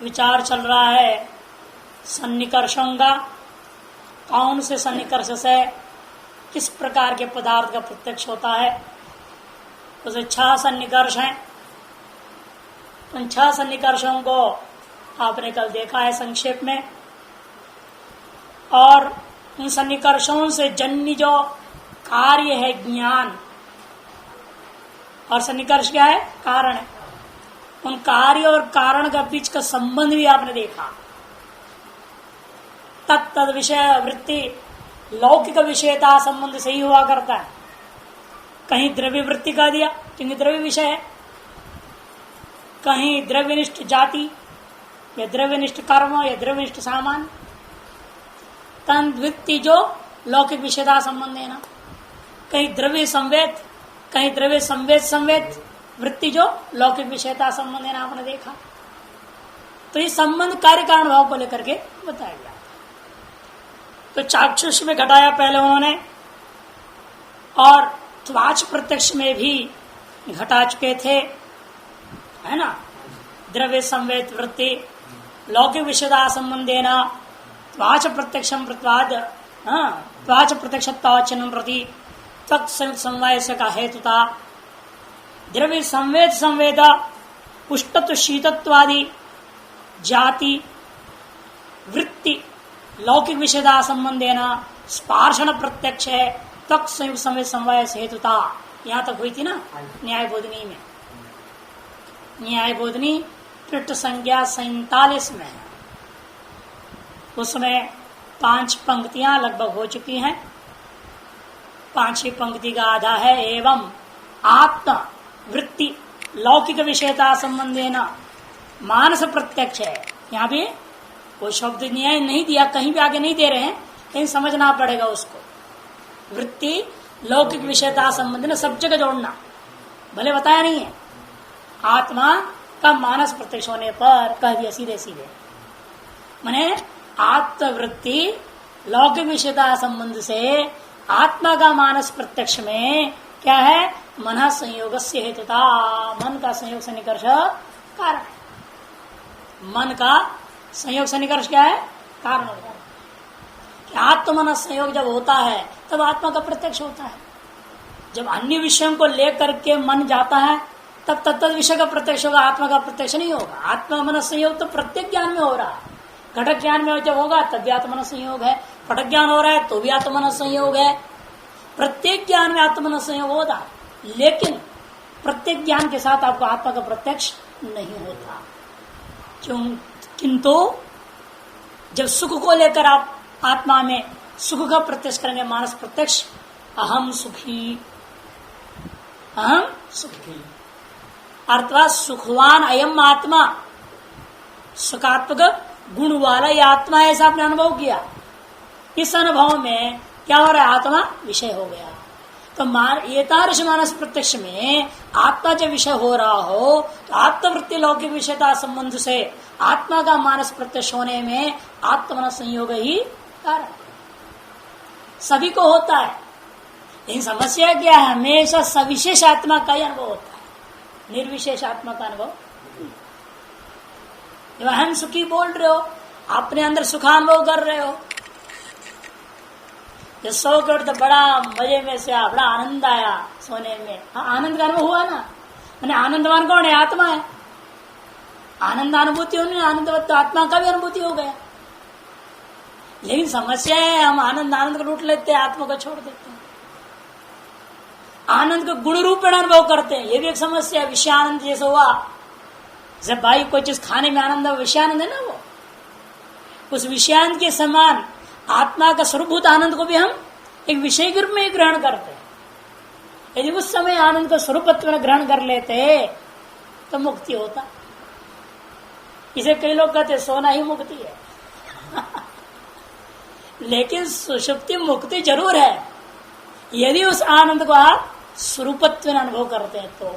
विचार चल रहा है सन्निकर्षों का। कौन से सन्निकर्ष से किस प्रकार के पदार्थ का प्रत्यक्ष होता है? उसे 6 सन्निकर्ष हैं। उन 6 सन्निकर्षों को आपने कल देखा है संक्षेप में। और उन सन्निकर्षों से जन्य जो कार्य है ज्ञान, और सन्निकर्ष क्या है? कारण है। उन कार्य और कारण का बीच का संबंध भी आपने देखा। तत्त विषय वृत्ति लौकिक विषयता संबंध से ही हुआ करता है। कहीं द्रव्य वृत्ति का दिया क्योंकि द्रव्य विषय है, कहीं द्रव्यनिष्ठ जाति या द्रव्यनिष्ठ कर्म या द्रव्यनिष्ठ सामान, तन वृत्ति जो लौकिक विषयता संबंध है ना। कहीं द्रव्य संवेद, कहीं द्रव्य संवेद वृत्ति जो लौकिक विषयता संबंध है ना, आपने देखा। तो ये संबंध कार्य कारण भाव को लेकर के बताया गया। तो चाक्षुष में घटाया पहले उन्होंने, और त्वाच प्रत्यक्ष में भी घटा चुके थे, है ना। द्रव्य संवेद वृत्ति लौकिक विषयता संबंधेन त्वाच प्रत्यक्षम प्रत्वाद, त्वाच प्रत्यक्षत्वाचनम प्रति तत्संयुक्त समवाय से का हेतुता। द्रव्य संवेद उष्णत्व शीतत्वादि जाति वृत्ति लौकिक विषयता संबंधेन स्पार्शन प्रत्यक्ष है तत्संयुक्त संवेद समवाय से हेतुता। यहां तक हुई थी ना न्याय बोधनी में। न्याय बोधनी पृष्ठ संख्या 47 में है। उसमें 5 पंक्तियां लगभग हो चुकी हैं। 5वीं पंक्ति का आधा है एवं आत्म वृत्ति लौकिक विषयता संबंधेन मानस प्रत्यक्ष है। यहाँ भी कोई शब्द न्याय नहीं दिया, कहीं भी आगे नहीं दे रहे हैं, कहीं समझना पड़ेगा उसको। वृत्ति लौकिक विषयता संबंधी सब जगह जोड़ना, भले बताया नहीं है। आत्मा का मानस प्रत्यक्ष होने पर कह दिया सीधे सीधे, माने आत्मवृत्ति लौकिक विषयता संबंध से आत्मा का मानस प्रत्यक्ष में क्या है? मन संयोग से हेतुता। मन का संयोग से निकर्ष कारण। मन का संयोग से निकर्ष क्या है? कारण होता है। आत्मन संयोग जब होता है तब आत्मा का प्रत्यक्ष होता है। जब अन्य विषयों को लेकर के मन जाता है तब तत्त विषय का प्रत्यक्ष होगा, आत्मा का प्रत्यक्ष नहीं होगा। आत्मा मन संयोग तो प्रत्येक ज्ञान में हो रहा है। घटक ज्ञान में जब होगा तब भी आत्मन संयोग है, पटक ज्ञान हो रहा है तो भी आत्मन संयोग है। प्रत्येक ज्ञान में आत्मन संयोग होता है, लेकिन प्रत्येक ज्ञान के साथ आपको आत्मा का प्रत्यक्ष नहीं होता। क्यों? किंतु जब सुख को लेकर आप आत्मा में सुख का प्रत्यक्ष करेंगे, मानस प्रत्यक्ष, अहम सुखी अर्थात सुखवान अयम आत्मा, सुखात्मक गुण वाला ये आत्मा है, ऐसा आपने अनुभव किया। इस अनुभव में क्या हो रहा है? आत्मा विषय हो गया। तो एतादृश मानस प्रत्यक्ष में आत्मा जब विषय हो रहा हो तो आत्मवृत्ति लौकिक विषयता संबंध से आत्मा का मानस प्रत्यक्ष होने में आत्मन संयोग ही कारण सभी को होता है। लेकिन समस्या क्या है? हमेशा सविशेष आत्मा का ही अनुभव होता है, निर्विशेष आत्मा का अनुभव। जब हम सुखी बोल रहे हो, अपने अंदर सुखानुभव कर रहे हो, जब सो कर तो बड़ा मजे में से बड़ा आनंद आया सोने में, हाँ आनंद का अनुभव हुआ ना। मैंने आनंदवान कौन है? आत्मा है। आनंद अनुभूति होने, आनंद तो आत्मा का भी अनुभूति हो गया। लेकिन समस्या है हम आनंद को लूट लेते हैं, आत्मा को छोड़ देते हैं। आनंद को गुण रूप में अनुभव करते हैं, ये भी एक समस्या है। विषयानंद जैसे हुआ, जब भाई कोई चीज खाने में आनंद, विषयानंद है ना वो, उस विषयानंद के समान आत्मा का स्वरूपभूत आनंद को भी हम एक विषय के रूप में ग्रहण करते हैं। यदि उस समय आनंद को स्वरूपत्व में ग्रहण कर लेते तो मुक्ति होता। इसे कई लोग कहते सोना ही मुक्ति है लेकिन सुषुप्ति मुक्ति जरूर है यदि उस आनंद को आप स्वरूपत्व में अनुभव करते हैं तो।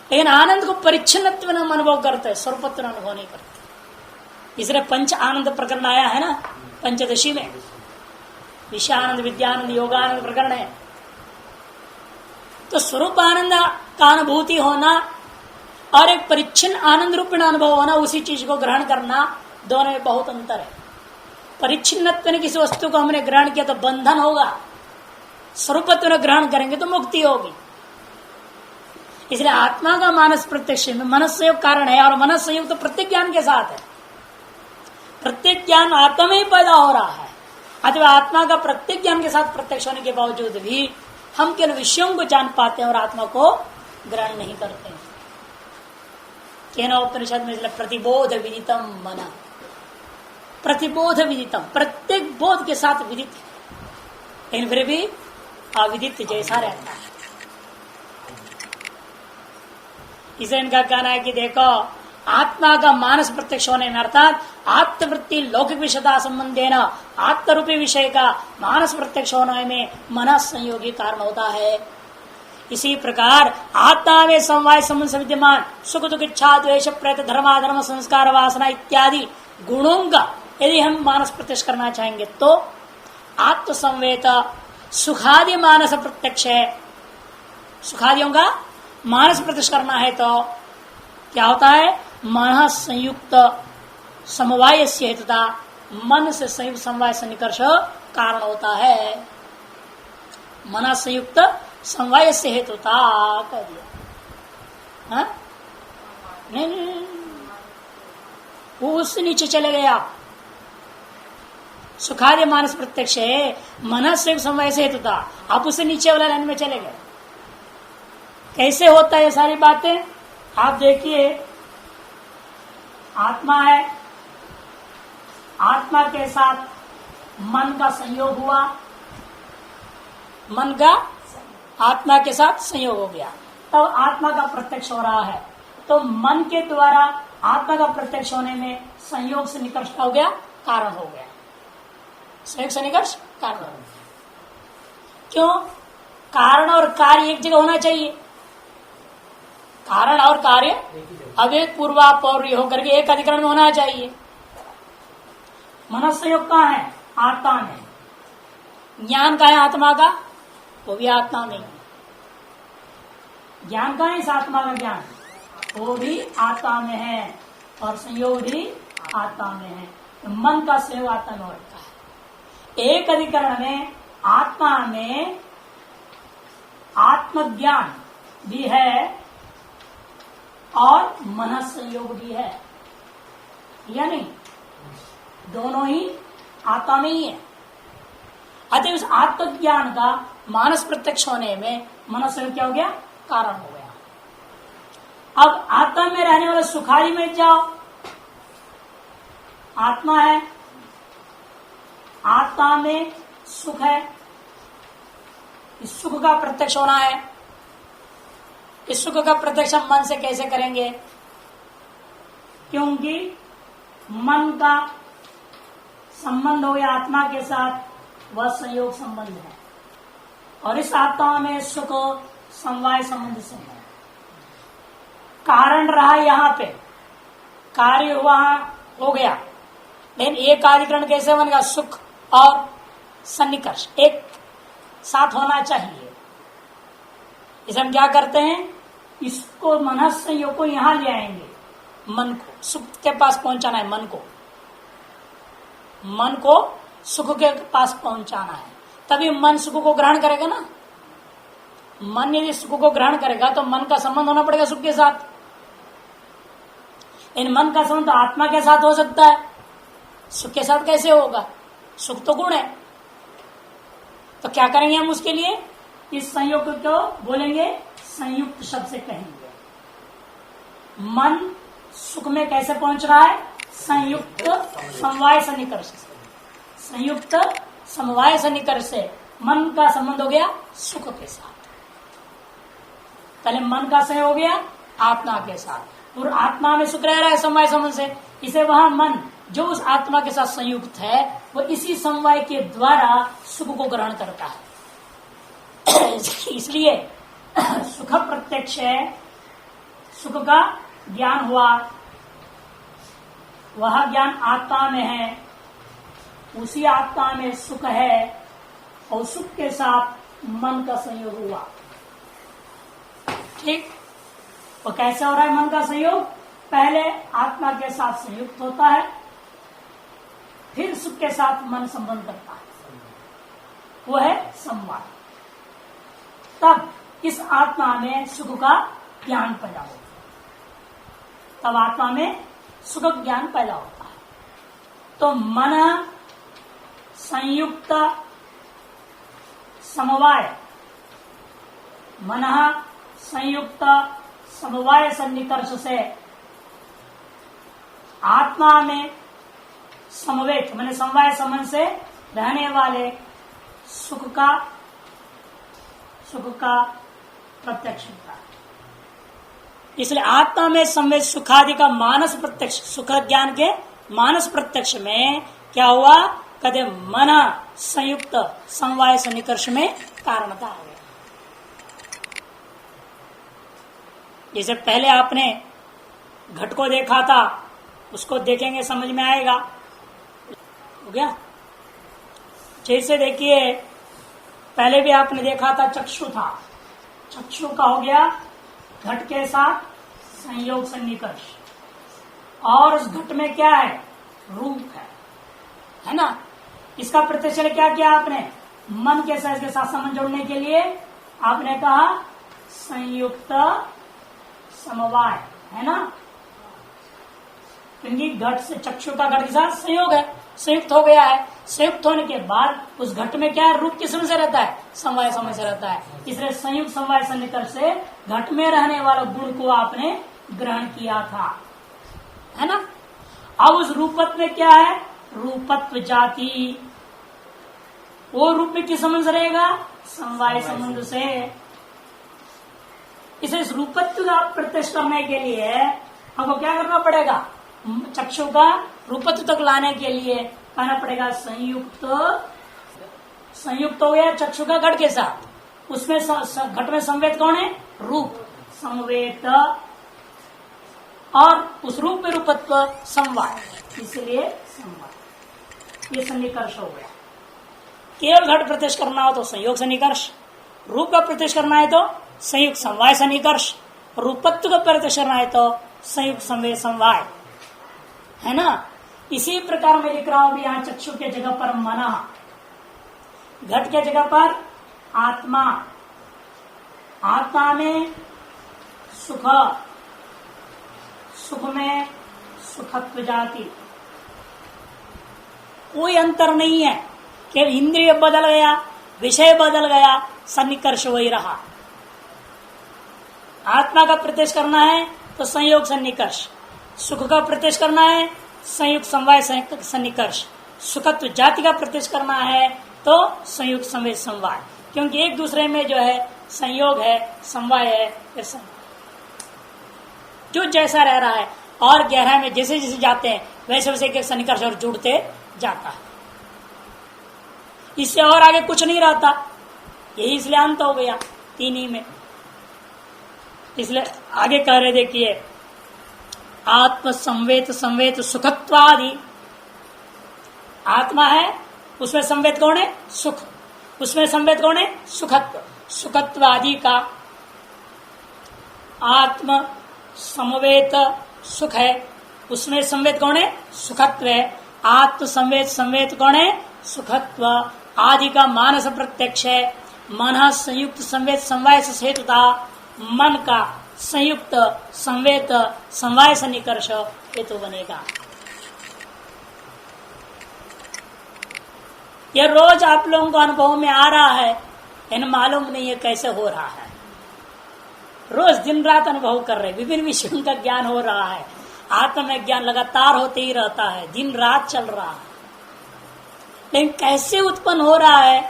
लेकिन आनंद को परिच्छिन्नत्व में हम अनुभव करते हैं, स्वरूपत्व में अनुभव नहीं करते। इसलिए पंच आनंद प्रकरण आया है ना पंचदशी में, विषयानंद, विद्यानंद, योगानंद प्रकरण है। तो स्वरूप आनंद का अनुभूति होना और एक परिच्छिन्न आनंद रूपीण अनुभव होना, उसी चीज को ग्रहण करना, दोनों में बहुत अंतर है। परिच्छिन्नत्व ने किसी वस्तु को हमने ग्रहण किया तो बंधन होगा, स्वरूपत्व ने ग्रहण करेंगे तो मुक्ति होगी। इसलिए आत्मा का मानस प्रत्यक्ष में मनस संयोग कारण है, और मनस संयोग तो प्रत्येक ज्ञान के साथ है। प्रत्येक ज्ञान आत्मा में ही पैदा हो रहा है, अथवा आत्मा का प्रत्येक ज्ञान के साथ प्रत्यक्ष होने के बावजूद भी हम केवल विषयों को जान पाते हैं और आत्मा को ग्रहण नहीं करते हैं। कहना उपनिषद में प्रतिबोध विदितम मना, प्रतिबोध विदितम, प्रत्येक बोध के साथ विदित है, लेकिन फिर भी अविदित जैसा रहता है। इसे इनका कहना है कि देखो, आत्मा का मानस प्रत्यक्ष होने में अर्थात आत्मवृत्ति लौकिक विषयता संबंधे न आत्मरूपी विषय का मानस प्रत्यक्ष होने में मन संयोगी कारण होता है। इसी प्रकार आत्मा में समवाय संबंध से विद्यमान सुख दुख इच्छा द्वेष प्रयत धर्माधर्म संस्कार वासना इत्यादि गुणों का यदि हम मानस प्रत्यक्ष करना चाहेंगे तो आत्म संवेद सुखादि मानस प्रत्यक्ष है। सुखादियों का मानस प्रत्यक्ष करना है तो क्या होता है? मन संयुक्त समवाय से हेतुता, मन से संयुक्त समवाय से निकर्ष कारण होता है। मन संयुक्त समवाय से हेतुता कह दिया। हाँ? नहीं, वो उससे नीचे चले गए आप। सुखादि मानस प्रत्यक्ष है, मन से समवाय से हेतुता, आप उससे नीचे वाला लाइन में चले गए। कैसे होता है ये सारी बातें? आप देखिए, आत्मा है, आत्मा के साथ मन का संयोग हुआ, मन का आत्मा के साथ संयोग हो गया, तब आत्मा का प्रत्यक्ष हो रहा है। तो मन के द्वारा आत्मा का प्रत्यक्ष होने में संयोग से निकर्ष हो गया, कारण हो गया। संयोग से निकर्ष कारण हो गया। क्यों? कारण और कार्य एक जगह होना चाहिए। कारण और कार्य अब एक पूर्वापौर्य होकर के एक अधिकरण में होना चाहिए। मन संयोग कहाँ है? आत्मा में। ज्ञान का है आत्मा का, वो भी आत्मा में। ज्ञान का है इस आत्मा का ज्ञान, वो भी आत्मा में है, और संयोग भी आत्मा में है। तो मन का संयोग आत्मा में होता है। एक अधिकरण में आत्मा में आत्मज्ञान भी है और मन संयोग भी है, या नहीं? दोनों ही आत्मा में ही है। अतः उस आत्मज्ञान का मानस प्रत्यक्ष होने में मन संयोग क्या हो गया? कारण हो गया। अब आत्मा में रहने वाले सुखादि में जाओ, आत्मा है, आत्मा में सुख है, इस सुख का प्रत्यक्ष होना है। इस सुख का प्रत्यक्ष हम मन से कैसे करेंगे? क्योंकि मन का संबंध हो गया आत्मा के साथ, वह संयोग संबंध है, और इस आत्मा में सुख समवाय संबंध से है। कारण रहा यहां पे, कार्य हुआ हो गया, लेकिन एक अधिकरण कैसे बनेगा? सुख और सन्निकर्ष एक साथ होना चाहिए। इसे हम क्या करते हैं? इसको मन संयोग को यहां ले आएंगे, मन को सुख के पास पहुंचाना है। मन को सुख के पास पहुंचाना है, तभी मन सुख को ग्रहण करेगा ना। मन यदि सुख को ग्रहण करेगा तो मन का संबंध होना पड़ेगा सुख के साथ। इन मन का संबंध तो आत्मा के साथ हो सकता है, सुख के साथ कैसे होगा? सुख तो गुण है। तो क्या करेंगे हम उसके लिए? इस संयोग को बोलेंगे संयुक्त शब्द से कहेंगे। मन सुख में कैसे पहुंच रहा है? संयुक्त समवाय सन्निकर्ष से। संयुक्त समवाय सन्निकर्ष से मन का संबंध हो गया सुख के साथ। पहले मन का संयोग हो गया आत्मा के साथ, और आत्मा में सुख रह रहा है समवाय संबंध से। इसे वहां मन जो उस आत्मा के साथ संयुक्त है, वो इसी समवाय के द्वारा सुख को ग्रहण करता है। इसलिए सुख प्रत्यक्ष है, सुख का ज्ञान हुआ, वह ज्ञान आत्मा में है, उसी आत्मा में सुख है, और सुख के साथ मन का संयोग हुआ। ठीक, वो कैसे हो रहा है मन का संयोग? पहले आत्मा के साथ संयुक्त होता है, फिर सुख के साथ मन संबंध करता है, वो है संवाद। तब इस आत्मा में सुख का ज्ञान पैदा होता है, तब आत्मा में सुख ज्ञान पैदा होता है। तो मन संयुक्त समवाय, मन संयुक्त समवाय सन्निकर्ष से आत्मा में समवेत माने समवाय संबंध से रहने वाले सुख का प्रत्यक्ष होता है। इसलिए आत्मा में संवेद सुखादि का मानस प्रत्यक्ष, सुख ज्ञान के मानस प्रत्यक्ष में क्या हुआ? कदे मन संयुक्त समवाय सन्निकर्ष में कारणता आ गया। जैसे पहले आपने घट को देखा था, उसको देखेंगे समझ में आएगा, हो गया। जैसे देखिए पहले भी आपने देखा था चक्षु था, चक्षु का हो गया घट के साथ संयोग सन्निकर्ष, और उस घट में क्या है? रूप है ना। इसका प्रत्यक्ष क्या किया आपने? मन के साथ संबंध जोड़ने के लिए आपने कहा संयुक्त समवाय, है ना। क्योंकि घट से चक्षु का घट के साथ संयोग है, संयुक्त हो गया है। संयुक्त होने के बाद उस घट में क्या है? रूप किस समय से रहता है? समवाय समय से रहता है। इसलिए संयुक्त समवाय सन्निकर्ष से घट में रहने वाला गुण को आपने ग्रहण किया था, है ना। अब उस रूपत्व में क्या है? रूपत्व जाति, वो रूप में किस संबंध से रहेगा? समवाय संबंध से। इसे इस रूपत्व का प्रत्यक्ष करने के लिए हमको क्या करना पड़ेगा? चक्षु का रूपत्व तक लाने के लिए कहना पड़ेगा संयुक्त। संयुक्त हो गया चक्षु का घट के साथ, उसमें घट में संवेद कौन है? रूप, संवेद, और उस रूप में रूपत्व समवाय, इसलिए समवाय, ये सन्निकर्ष हो गया। केवल घट प्रत्यक्ष करना हो तो संयोग सन्निकर्ष, रूप का प्रत्यक्ष करना है तो संयुक्त समवाय सन्निकर्ष, रूपत्व का प्रत्यक्ष करना है तो संयुक्त संवेद समवाय, है ना। इसी प्रकार मैं लिख रहा हूं भी यहां चक्षु के जगह पर मना, घट के जगह पर आत्मा, आत्मा में सुख, सुख में सुखत्व जाति, कोई अंतर नहीं है। केवल इंद्रिय बदल गया, विषय बदल गया, सन्निकर्ष वही रहा। आत्मा का प्रत्यक्ष करना है तो संयोग सन्निकर्ष, सुख का प्रत्यक्ष करना है संयुक्त समवाय सन्निकर्ष, सुखत्व जाति का प्रत्यक्ष करना है तो संयुक्त संवेद समवाय, क्योंकि एक दूसरे में जो है संयोग है, समवाय है, जो जैसा रह रहा है और गहराई में जैसे जैसे जाते हैं वैसे वैसे एक सन्निकर्ष और जुड़ते जाता है। इससे और आगे कुछ नहीं रहता, यही इसलिए अंत हो गया तीन ही में। इसलिए आगे कह रहे देखिए आत्म संवेद संवेद सुखत्वादि, आत्मा है उसमें संवेद कौन है? सुख, उसमें संवेद कौन है? सुखत्व, सुखत्वादि का आत्म समवेत सुख है, उसमें संवेद कौन है? सुखत्व है। आत्म संवेद संवेद कौन है? सुखत्व आदि का मानस प्रत्यक्ष है। मन संयुक्त संवेद समवाय से हेतुता, मन का संयुक्त संवेद समवाय सन्निकर्ष हेतु बनेगा। यह रोज आप लोगों को अनुभव में आ रहा है, इन मालूम नहीं है कैसे हो रहा है। रोज दिन रात अनुभव कर रहे, विभिन्न विषयों का ज्ञान हो रहा है, आत्म ज्ञान लगातार होते ही रहता है, दिन रात चल रहा है, लेकिन कैसे उत्पन्न हो रहा है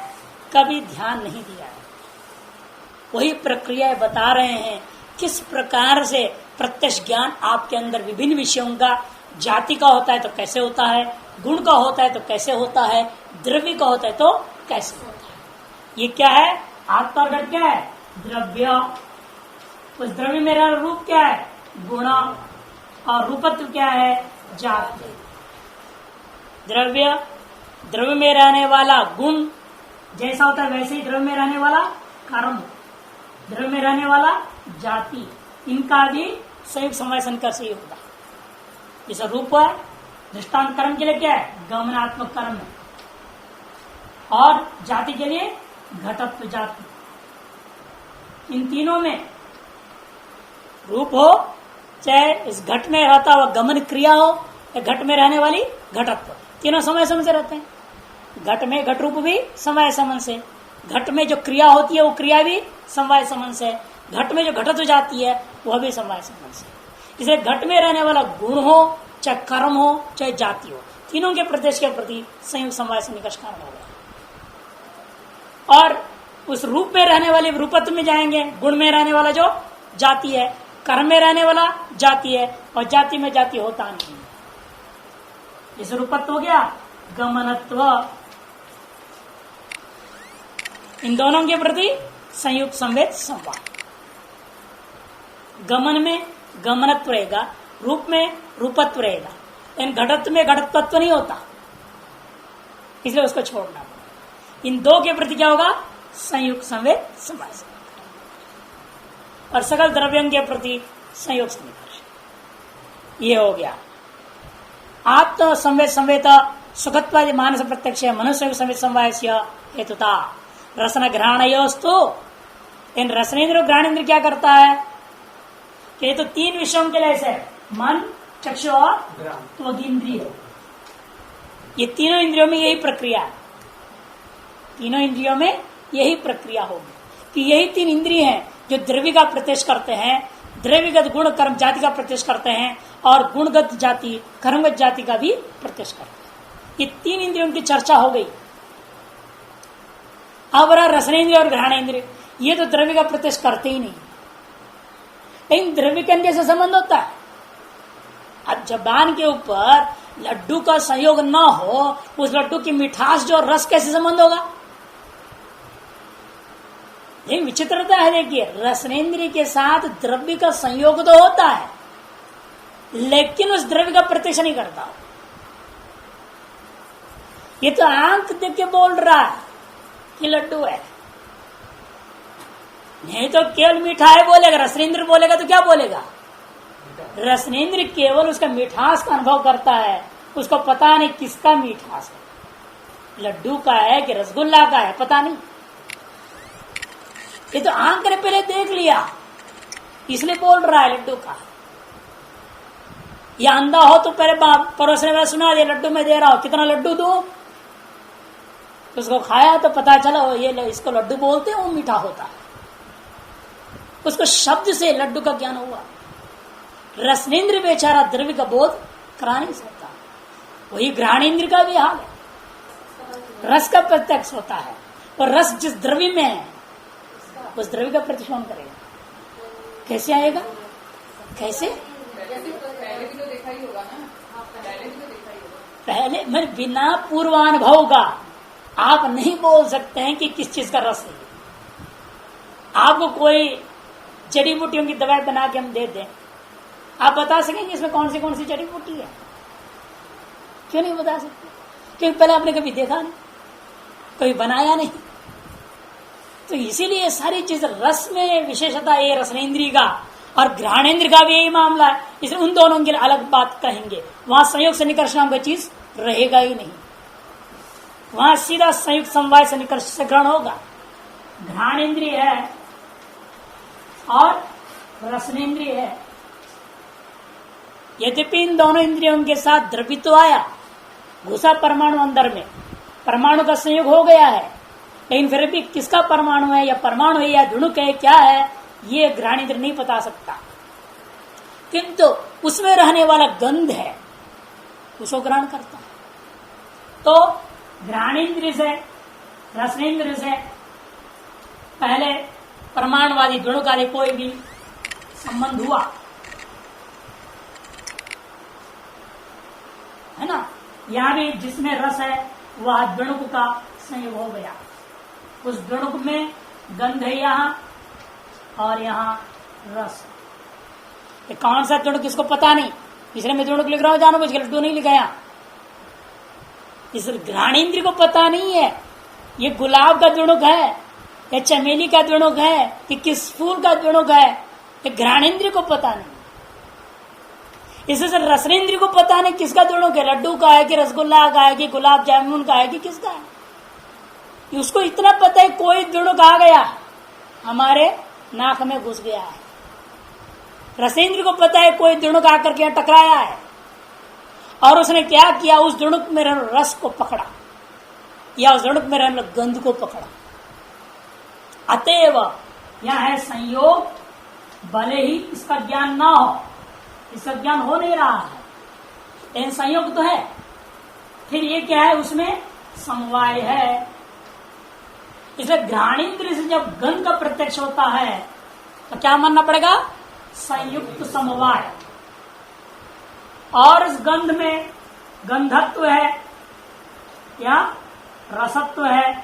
कभी ध्यान नहीं दिया है। वही प्रक्रिया बता रहे हैं किस प्रकार से प्रत्यक्ष ज्ञान आपके अंदर विभिन्न विषयों का, जाति का होता है तो कैसे होता है, गुण का होता है तो कैसे होता है, द्रव्य का होता है तो कैसे होता है। ये क्या है? आत्मा घट क्या है? द्रव्य। उस द्रव्य में रूप क्या है? गुण, और रूपत्व क्या है? जाति। द्रव्य, द्रव्य में रहने वाला गुण जैसा होता है वैसे ही द्रव्य में रहने वाला कर्म, द्रव्य में रहने वाला जाति, इनका भी संयुक्त समवाय संकर्ष ही होगा। जैसा रूप है दृष्टांत कर्म के लिए क्या है, गमनात्मक कर्म है, और जाति के लिए घटत्व जाति। इन तीनों में रूप हो चाहे इस घट में रहता हुआ गमन क्रिया हो या घट में रहने वाली घटत्व, तीनों समय समय से रहते हैं। घट में घट रूप भी समवाय समन से, घट में जो क्रिया होती है वो क्रिया भी समवाय समन से, घट में जो घटत्व जाती है वह भी समवाय समन से। इसलिए घट में रहने वाला गुण हो चाहे कर्म हो चाहे जाति हो, तीनों के प्रदेश के प्रति संयुक्त समवाय से निकष कारण होगा। और उस रूप में रहने वाले रूपत्व में जाएंगे, गुण में रहने वाला जो जाति है, कर्म में रहने वाला जाति है, और जाति में जाति होता नहीं। इस रूपत्व हो गया गमनत्व, इन दोनों के प्रति संयुक्त संवेद संवाद। गमन में गमनत्व रहेगा, रूप में रूपत्व रहेगा, इन घटत्व में घटत्व नहीं होता, इसलिए उसको छोड़ना पड़ेगा। इन दो के प्रति क्या होगा, संयुक्त संवेद संवाद, और सकल द्रव्यों के प्रति संयोग सन्निकर्ष। ये हो गया आत्म संवेद संवेद सुखत्वादि मानस प्रत्यक्ष मनुष्य संवेद समवाय हेतुता रसन ग्रहणयोस्तु। इन रसनेन्द्र ग्रहणेन्द्र क्या करता है कि तो तीन विषयों के लिए ऐसे मन चक्षु और त्वगिंद्रिय, ये तीनों इंद्रियों में यही प्रक्रिया है। तीनों इंद्रियों में यही प्रक्रिया होगी कि यही तीन इंद्रिय हैं जो द्रव्य का प्रत्यक्ष करते हैं, द्रव्यगत गुण कर्म जाति का प्रत्यक्ष करते हैं, और गुणगत जाति कर्मगत जाति का भी प्रत्यक्ष करते हैं। ये तीन इंद्रियों की चर्चा हो गई। अब रहा रसनेन्द्रिय और ग्रहणेन्द्रिय, ये तो द्रव्य का प्रत्यक्ष करते ही नहीं, लेकिन द्रव्य के अंदर से संबंध होता है। अब जबान के ऊपर लड्डू का संयोग न हो, उस लड्डू की मिठास जो रस कैसे संबंध होगा। ये विचित्रता है। देखिए, रसनेन्द्रिय के साथ द्रव्य का संयोग तो होता है, लेकिन उस द्रव्य का प्रत्यक्ष नहीं करता। ये तो आंख देख के बोल रहा है कि लड्डू है, नहीं तो केवल मीठा है बोलेगा। रसनेन्द्रिय बोलेगा तो क्या बोलेगा, रसनेन्द्रिय केवल उसका मिठास का अनुभव करता है, उसको पता नहीं किसका मिठास है, लड्डू का है कि रसगुल्ला का है, पता नहीं। ये तो आंख ने पहले देख लिया, इसलिए बोल रहा है लड्डू का। या अंधा हो तो पहले परोसने वाला सुना दे लड्डू मैं दे रहा हूं, कितना लड्डू दो, तो उसको खाया तो पता चला ये इसको लड्डू बोलते हैं, वो मीठा होता है। उसको शब्द से लड्डू का ज्ञान हुआ। रसनेन्द्र बेचारा द्रव्य का बोध करा नहीं सकता। वही ग्रहणेन्द्र का भी हाल है, रस का प्रत्यक्ष होता है, और रस जिस द्रव्य में है उस द्रव्य का प्रतिष्ठान करेगा। कैसे आएगा, कैसे पहले मैं बिना पूर्वानुभव का आप नहीं बोल सकते हैं कि किस चीज का रस है। आपको कोई जड़ी बूटियों की दवाई बना के हम दे दें, आप बता सकेंगे इसमें कौन सी जड़ी बूटी है? क्यों नहीं बता सकते? क्योंकि पहले आपने कभी देखा नहीं, कभी बनाया नहीं। तो इसीलिए सारी चीज रस में विशेषता है रसनेन्द्रिय का, और ग्रहणेन्द्र का भी यही मामला है। इसलिए उन दोनों के लिए अलग बात कहेंगे। वहां संयोग से निकर्ष नाम का चीज रहेगा ही नहीं, वहां सीधा संयुक्त समवाय से निकर्ष से ग्रहण होगा। घ्राणेन्द्रिय है और रसनेन्द्रिय है। यद्यपि इन दोनों इंद्रियों के साथ द्रव्यत्व आया, घुसा परमाणु अंदर में, परमाणु का संयोग हो गया है, लेकिन फिर भी किसका परमाणु है, या परमाणु है या धुणुक है, क्या है, ये घ्राणेन्द्र नहीं बता सकता। किंतु उसमें रहने वाला गंध है, उसको ग्रहण करता है। तो घ्राणेन्द्रिय से रसनेन्द्रिय से पहले परमाणुवादी धुणुक आदि कोई भी संबंध हुआ है ना। यहां भी जिसमें रस है वह द्वणुक का संयोग हो गया। उस द्वणुक में गंध है यहाँ, और यहाँ रस। ये कौन सा द्वणुक किसको पता नहीं, इसलिए मैं द्वणुक लिख रहा हूं, जानो मुझे लड्डू नहीं लिखा यहाँ। इस घ्राणेन्द्रिय को पता नहीं है ये गुलाब का द्वणुक है या चमेली का द्वणुक है कि किस फूल का द्वणुक है, ये घ्राणेन्द्रिय को पता नहीं। इससे रसनेन्द्रिय को पता नहीं किसका दोनों के, लड्डू का है कि रसगुल्ला का है कि गुलाब जामुन का है कि किसका है। उसको इतना पता है कोई दोनों का आ गया हमारे नाक में घुस गया है। रसेंद्र को पता है कोई दोनों का आकर के टकराया है और उसने क्या किया, उस दुणुक में रस को पकड़ा या उस दुणुक में रहने गंध को पकड़ा। अतएव यह है संयोग, भले ही इसका ज्ञान ना हो, इसका ज्ञान हो नहीं रहा है लेकिन संयोग तो है। फिर ये क्या है, उसमें समवाय है। इसलिए घ्राणेन्द्रिय से जब गंध का प्रत्यक्ष होता है तो क्या मानना पड़ेगा, संयुक्त समवाय। और इस गंध में गंधत्व है या रसत्व है,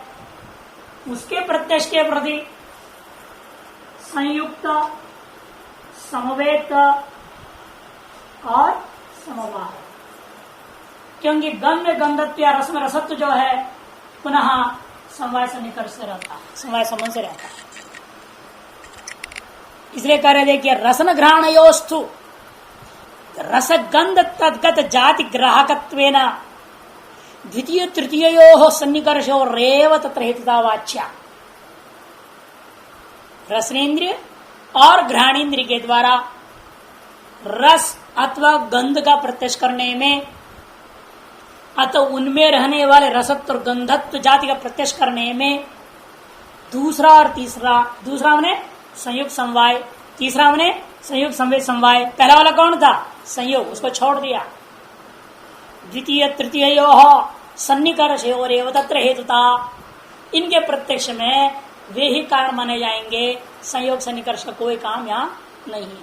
उसके प्रत्यक्ष के प्रति संयुक्त, समवेत और समवाय। क्योंकि गंध में गंधत्व या रस में रसत्व जो है पुनः समवाय से निकट से रहता है, समवाय संबंध से रहता है। इसलिए कह रहे देखिए रसन घ्राणयोस्तु रसगंध तद्गत जाति ग्राहकत्वेन द्वितीय तृतीयो सन्निकर्षो रेव तत्र हेतुता वाच्या। रसनेन्द्रिय और घ्राणेन्द्रिय के द्वारा रस अथवा गंध का प्रत्यक्ष करने में अतः उनमें रहने वाले रसत्व और गंधत्व जाति का प्रत्यक्ष करने में दूसरा और तीसरा, दूसरा हमने संयुक्त समवाय, तीसरा हमने संयुक्त संवेद समवाय। पहला वाला कौन था, संयोग, उसको छोड़ दिया। द्वितीय तृतीय सन्निकर्ष और एवं तत्र हेतुता, इनके प्रत्यक्ष में वे ही कारण माने जाएंगे, संयोग सन्निकर्ष का कोई काम यहाँ नहीं।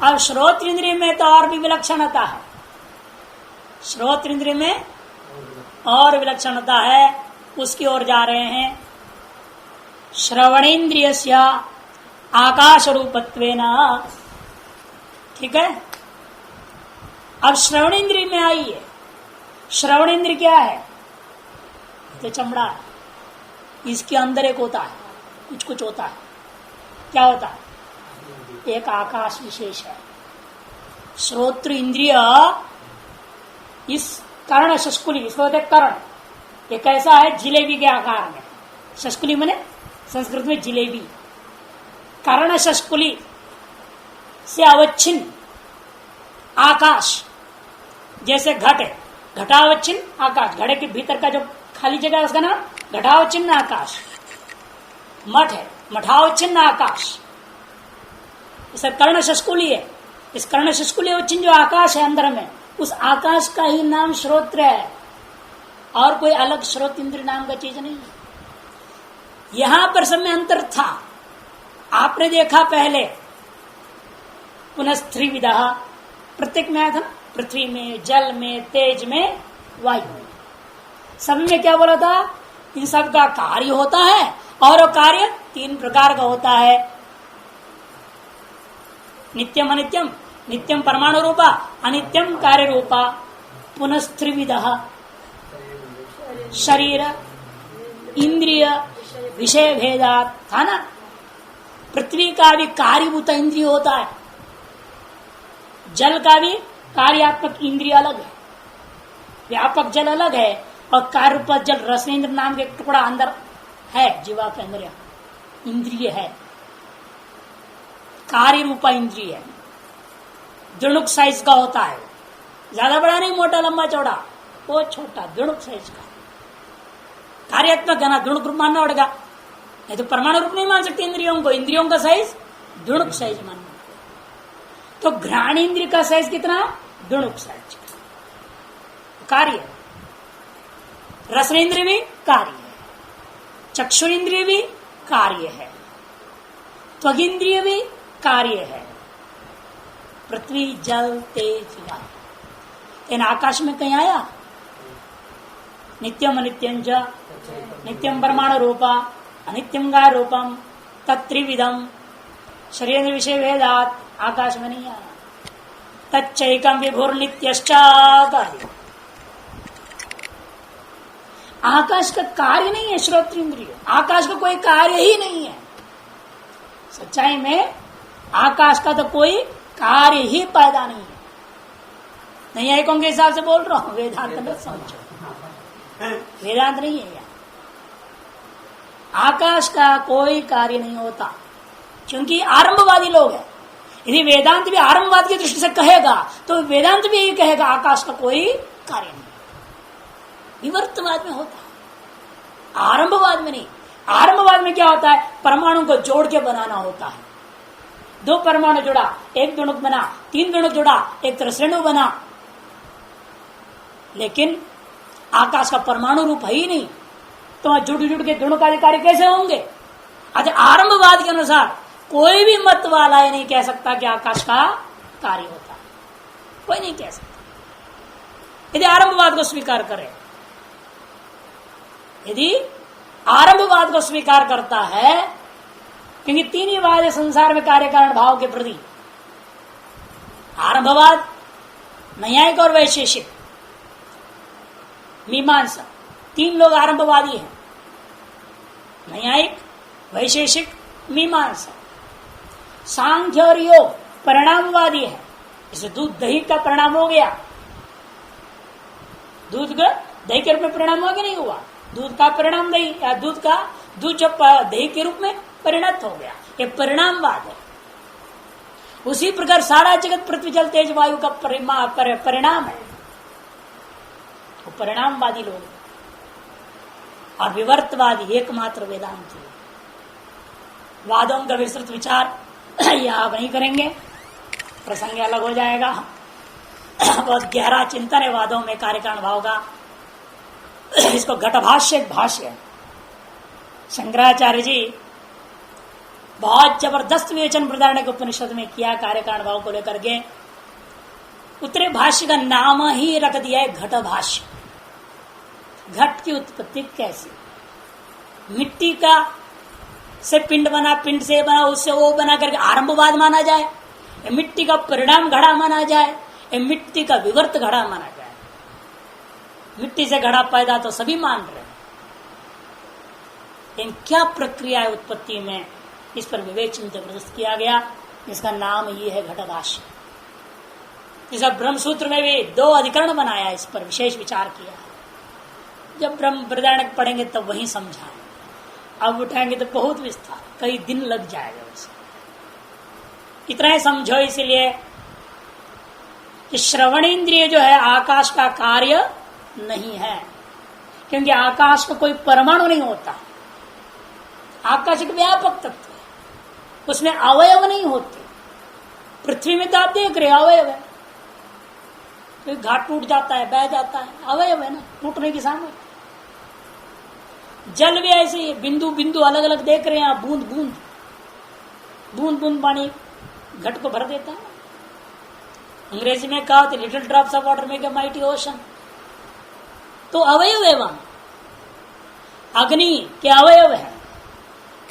अब श्रोत्र इंद्रिय में तो और भी विलक्षणता है, श्रोत्र इंद्रिय में और विलक्षणता है, उसकी ओर जा रहे हैं। श्रवणेन्द्रिय से आकाश रूपत्वेन, ठीक है। अब श्रवणेन्द्रिय में आई है, श्रवणेन्द्रिय क्या है, तो चमड़ा है, इसके अंदर एक होता है, कुछ कुछ होता है, क्या होता है, एक आकाश विशेष है। श्रोत्र इंद्रिय इस कर्ण शस्कुली, इसको होते कर्ण, ये कैसा है, जिलेबी के आकार में। शस्कुली माने संस्कृत में जिलेबी। कर्ण शस्कुली से अवच्छिन्न आकाश, जैसे घट है, घटावच्छिन्न आकाश, घड़े के भीतर का जो खाली जगह है उसका नाम घटावच्छिन्न आकाश। मठ है, मठावच्छिन्न आकाश, इसे कर्ण शस्कुली है। इस कर्ण शस्कुली अवच्छिन्न जो आकाश है अंदर में, उस आकाश का ही नाम श्रोत्र है, और कोई अलग श्रोत इंद्र नाम का चीज नहीं है। यहां पर सब में अंतर था, आपने देखा पहले पुनः त्रिविधा, प्रत्येक में आया था, पृथ्वी में, जल में, तेज में, वायु में। सब में क्या बोला था, इन सब का कार्य होता है और कार्य तीन प्रकार का होता है, नित्यम अनित्यम, नित्यम परमाणु रूपा, अनित्यम कार्य रूपा, पुनः त्रिविधा, शरीर इंद्रिय विषय भेदात, था ना। पृथ्वी का भी कार्यभूत इंद्रिय होता है, जल का भी कार्यात्मक इंद्रिय अलग है, व्यापक जल अलग है, और कार्यरूप जल रसनेन्द्र नाम के टुकड़ा अंदर है, जीवा के अंदर इंद्रिय है, कार्य रूपा इंद्रिय है, द्विणुक साइज का होता है, ज्यादा बड़ा नहीं, मोटा लंबा चौड़ा, वो छोटा द्विणुक साइज का कार्यात्मक है ना, द्विणुक रूप मानना पड़ेगा, नहीं तो परमाणु रूप नहीं मान सकते इंद्रियों को। इंद्रियों का साइज द्विणुक साइज मानना, तो घ्राणेन्द्रिय का साइज कितना, द्विणुक साइज का कार्य। रसनेन्द्रिय भी कार्य है, चक्षुरेन्द्रिय भी कार्य है, त्वगिंद्रिय भी कार्य है, पृथ्वी जल तेज वायु। इन आकाश में कहीं आया, नित्यम अनित्यम च, नित्यम परमाणु रूपा, अनित्यम गाय रूपम, तत्त्रिविधम, शरीर विषय भेदात, आकाश में नहीं आया। तच्चैकम विभुर नित्यश्च कार्य, आकाश का कार्य नहीं है श्रोत्र इंद्रिय, आकाश का कोई कार्य ही नहीं है। सच्चाई में आकाश का तो कोई कार्य ही पैदा नहीं है। नहीं है कौन के हिसाब से बोल रहा हूं, वेदांत में समझो, वेदांत नहीं है यार। आकाश का कोई कार्य नहीं होता, क्योंकि आरंभवादी लोग हैं। यदि वेदांत भी आरंभवाद की दृष्टि से कहेगा तो वेदांत भी यही कहेगा आकाश का कोई कार्य नहीं, विवर्तवाद में होता है, आरंभवाद में नहीं। आरंभवाद में क्या होता है, परमाणु को जोड़ के बनाना होता है। दो परमाणु जुड़ा, एक गुणक बना, तीन गुणक जुड़ा, एक त्रिश्रेणु बना। लेकिन आकाश का परमाणु रूप है ही नहीं, तो जुड़ जुड़ के गुणों का कार्य कैसे होंगे? अच्छा, आरंभवाद के अनुसार कोई भी मत वाला ये नहीं कह सकता कि आकाश का कार्य होता है, कोई नहीं कह सकता। यदि आरंभवाद को स्वीकार करे, यदि आरंभवाद को स्वीकार करता है, क्योंकि तीन ही वाद है संसार में कार्य कारण भाव के प्रति, आरंभवाद, न्यायिक और वैशेषिक, मीमांसा, तीन लोग आरंभवादी हैं, न्यायिक, वैशेषिक, मीमांसा। सांख्य और योग परिणामवादी है। इसे दूध दही का परिणाम हो गया, दूध का दही के रूप में परिणाम हुआ कि नहीं हुआ? दूध का परिणाम दही, या दूध जब दही के रूप में परिणत हो गया, ये परिणामवाद है। उसी प्रकार सारा जगत पृथ्वी जल तेज वायु का परिणाम है, वो परिणामवादी लोग। और विवर्तवादी एकमात्र वेदांत है। वादों का विस्तृत विचार यह आप नहीं करेंगे, प्रसंग अलग हो जाएगा। बहुत गहरा चिंतन है वादों में कार्य कारण भाव का। इसको घटभाष्य भाष्य शंकराचार्य जी बहुत जबरदस्त विवेचन प्रदान उपनिषद में किया कार्य कारण भाव को लेकर के। उत्तरे भाष्य का नाम ही रख दिया है घटभाष्य। घट की उत्पत्ति कैसे, मिट्टी का से पिंड बना, पिंड से बना, उससे वो बना करके आरंभवाद माना जाए, मिट्टी का परिणाम घड़ा माना जाए, मिट्टी का विवर्त घड़ा माना जाए। मिट्टी से घड़ा पैदा तो सभी मान रहे हैं, लेकिन क्या प्रक्रिया है उत्पत्ति में, इस पर विवेचन जबरदस्त किया गया। इसका नाम ही है घटभाष्य। इस ब्रह्मसूत्र में भी 2 अधिकरण बनाया, इस पर विशेष विचार किया। जब ब्रह्म बृहदारण्यक पढ़ेंगे तब वही समझाएंगे, अब उठाएंगे तो बहुत विस्तार, कई दिन लग जाएगा उसे। इतना ही समझो इसलिए कि श्रवण इंद्रिय जो है आकाश का कार्य नहीं है, क्योंकि आकाश का कोई परमाणु नहीं होता। आकाश एक व्यापक तत्व है, उसमें अवयव नहीं होते। पृथ्वी में तो आप देख रहे अवयव है, तो घाट टूट जाता है, बह जाता है, अवयव है ना, टूटने की सामर्थ्य। जल भी ऐसे ही, बिंदु बिंदु अलग अलग देख रहे हैं आप, बूंद बूंद बूंद बूंद पानी घट को भर देता है। अंग्रेजी में कहा था little drops of water make a mighty ocean. तो अवयव है वहां, अग्नि के अवयव है,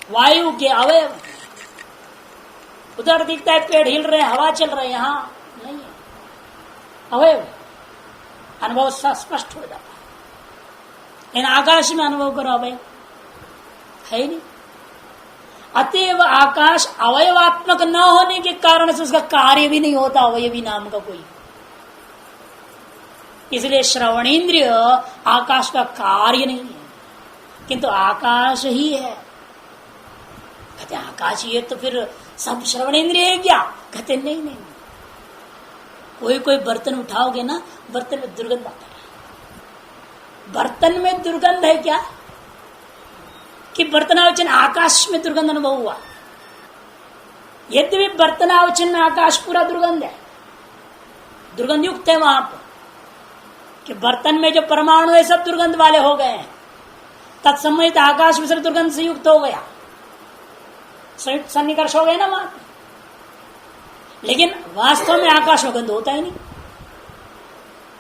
वायु के अवयव है। उधर दिखता है पेड़ हिल रहे हैं, हवा चल रहे हैं, यहां नहीं है, अवयव। अनुभव स्पष्ट हो जाता है। इन आकाश में अनुभव करो, अवयव है ही नहीं। अतएव आकाश अवयवात्मक न होने के कारण से उसका कार्य भी नहीं होता, अवयवी नाम का कोई। इसलिए श्रवणेन्द्रिय आकाश का कार्य नहीं है, किंतु आकाश ही है। कहते आकाश ही है तो फिर सब श्रवणेन्द्रिय है क्या? कहते नहीं नहीं, कोई कोई बर्तन उठाओगे ना, बर्तन में दुर्गंध आता है। बर्तन में दुर्गंध है क्या कि बर्तनावचन आकाश में दुर्गंध अनुभव हुआ? यद्यपि बर्तनावचन में आकाश पूरा दुर्गंध है, दुर्गंध युक्त है वहां पर, कि बर्तन में जो परमाणु है सब दुर्गंध वाले हो गए हैं, तत्समयित आकाश में सब दुर्गंध से युक्त हो गया, संयुक्त सन्निकर्ष हो गए ना वहां। लेकिन वास्तव में आकाश में गंध होता ही नहीं।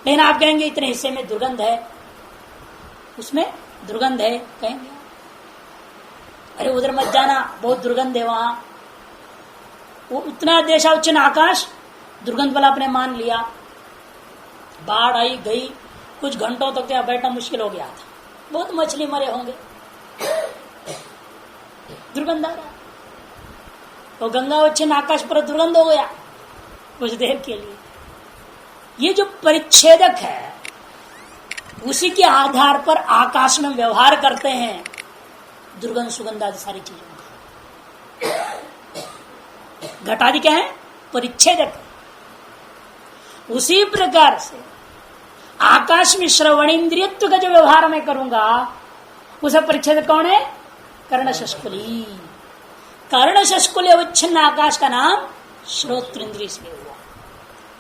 लेकिन आप कहेंगे इतने हिस्से में दुर्गंध है, उसमें दुर्गंध है, कहेंगे अरे उधर मत जाना, बहुत दुर्गंध है वहां। वो उतना देशावचन आकाश दुर्गंध वाला आपने मान लिया। बाढ़ आई गई, कुछ घंटों तक यहाँ बैठना मुश्किल हो गया था, बहुत मछली मरे होंगे, दुर्गंध आ रहा। तो गंगावच्छिन्न आकाश पर दुर्गंध हो गया कुछ देर के लिए। ये जो परिच्छेदक है उसी के आधार पर आकाश में व्यवहार करते हैं दुर्गंध सुगंध आदि सारी चीजों का। घटादि क्या है? परिच्छेदक। उसी प्रकार से आकाश में श्रवणेन्द्रियत्व का जो व्यवहार मैं करूंगा उसे परिच्छेदक कौन है? कर्णशस्कुली। कर्णशस्कुली अवच्छिन्न आकाश का नाम श्रोत्रेंद्रिय से हुआ।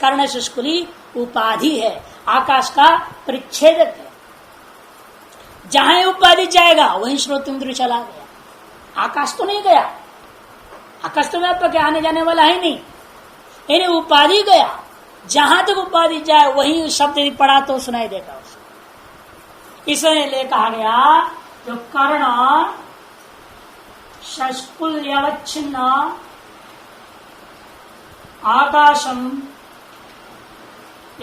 कर्णशस्कुली उपाधि है, आकाश का परिच्छेदक है। जहां उपाधि जाएगा वहीं श्रोतेंद्रिय चला गया। आकाश तो नहीं गया, आकाश तो व्यापक है, आने जाने वाला है नहीं, यानी उपाधि गया। जहां तक उपाधि जाए वहीं शब्द यदि पढ़ा तो सुनाई देगा उसको। इसलिए कहा गया जो कर्ण शस्कुल्यवच्छिन्न आकाशम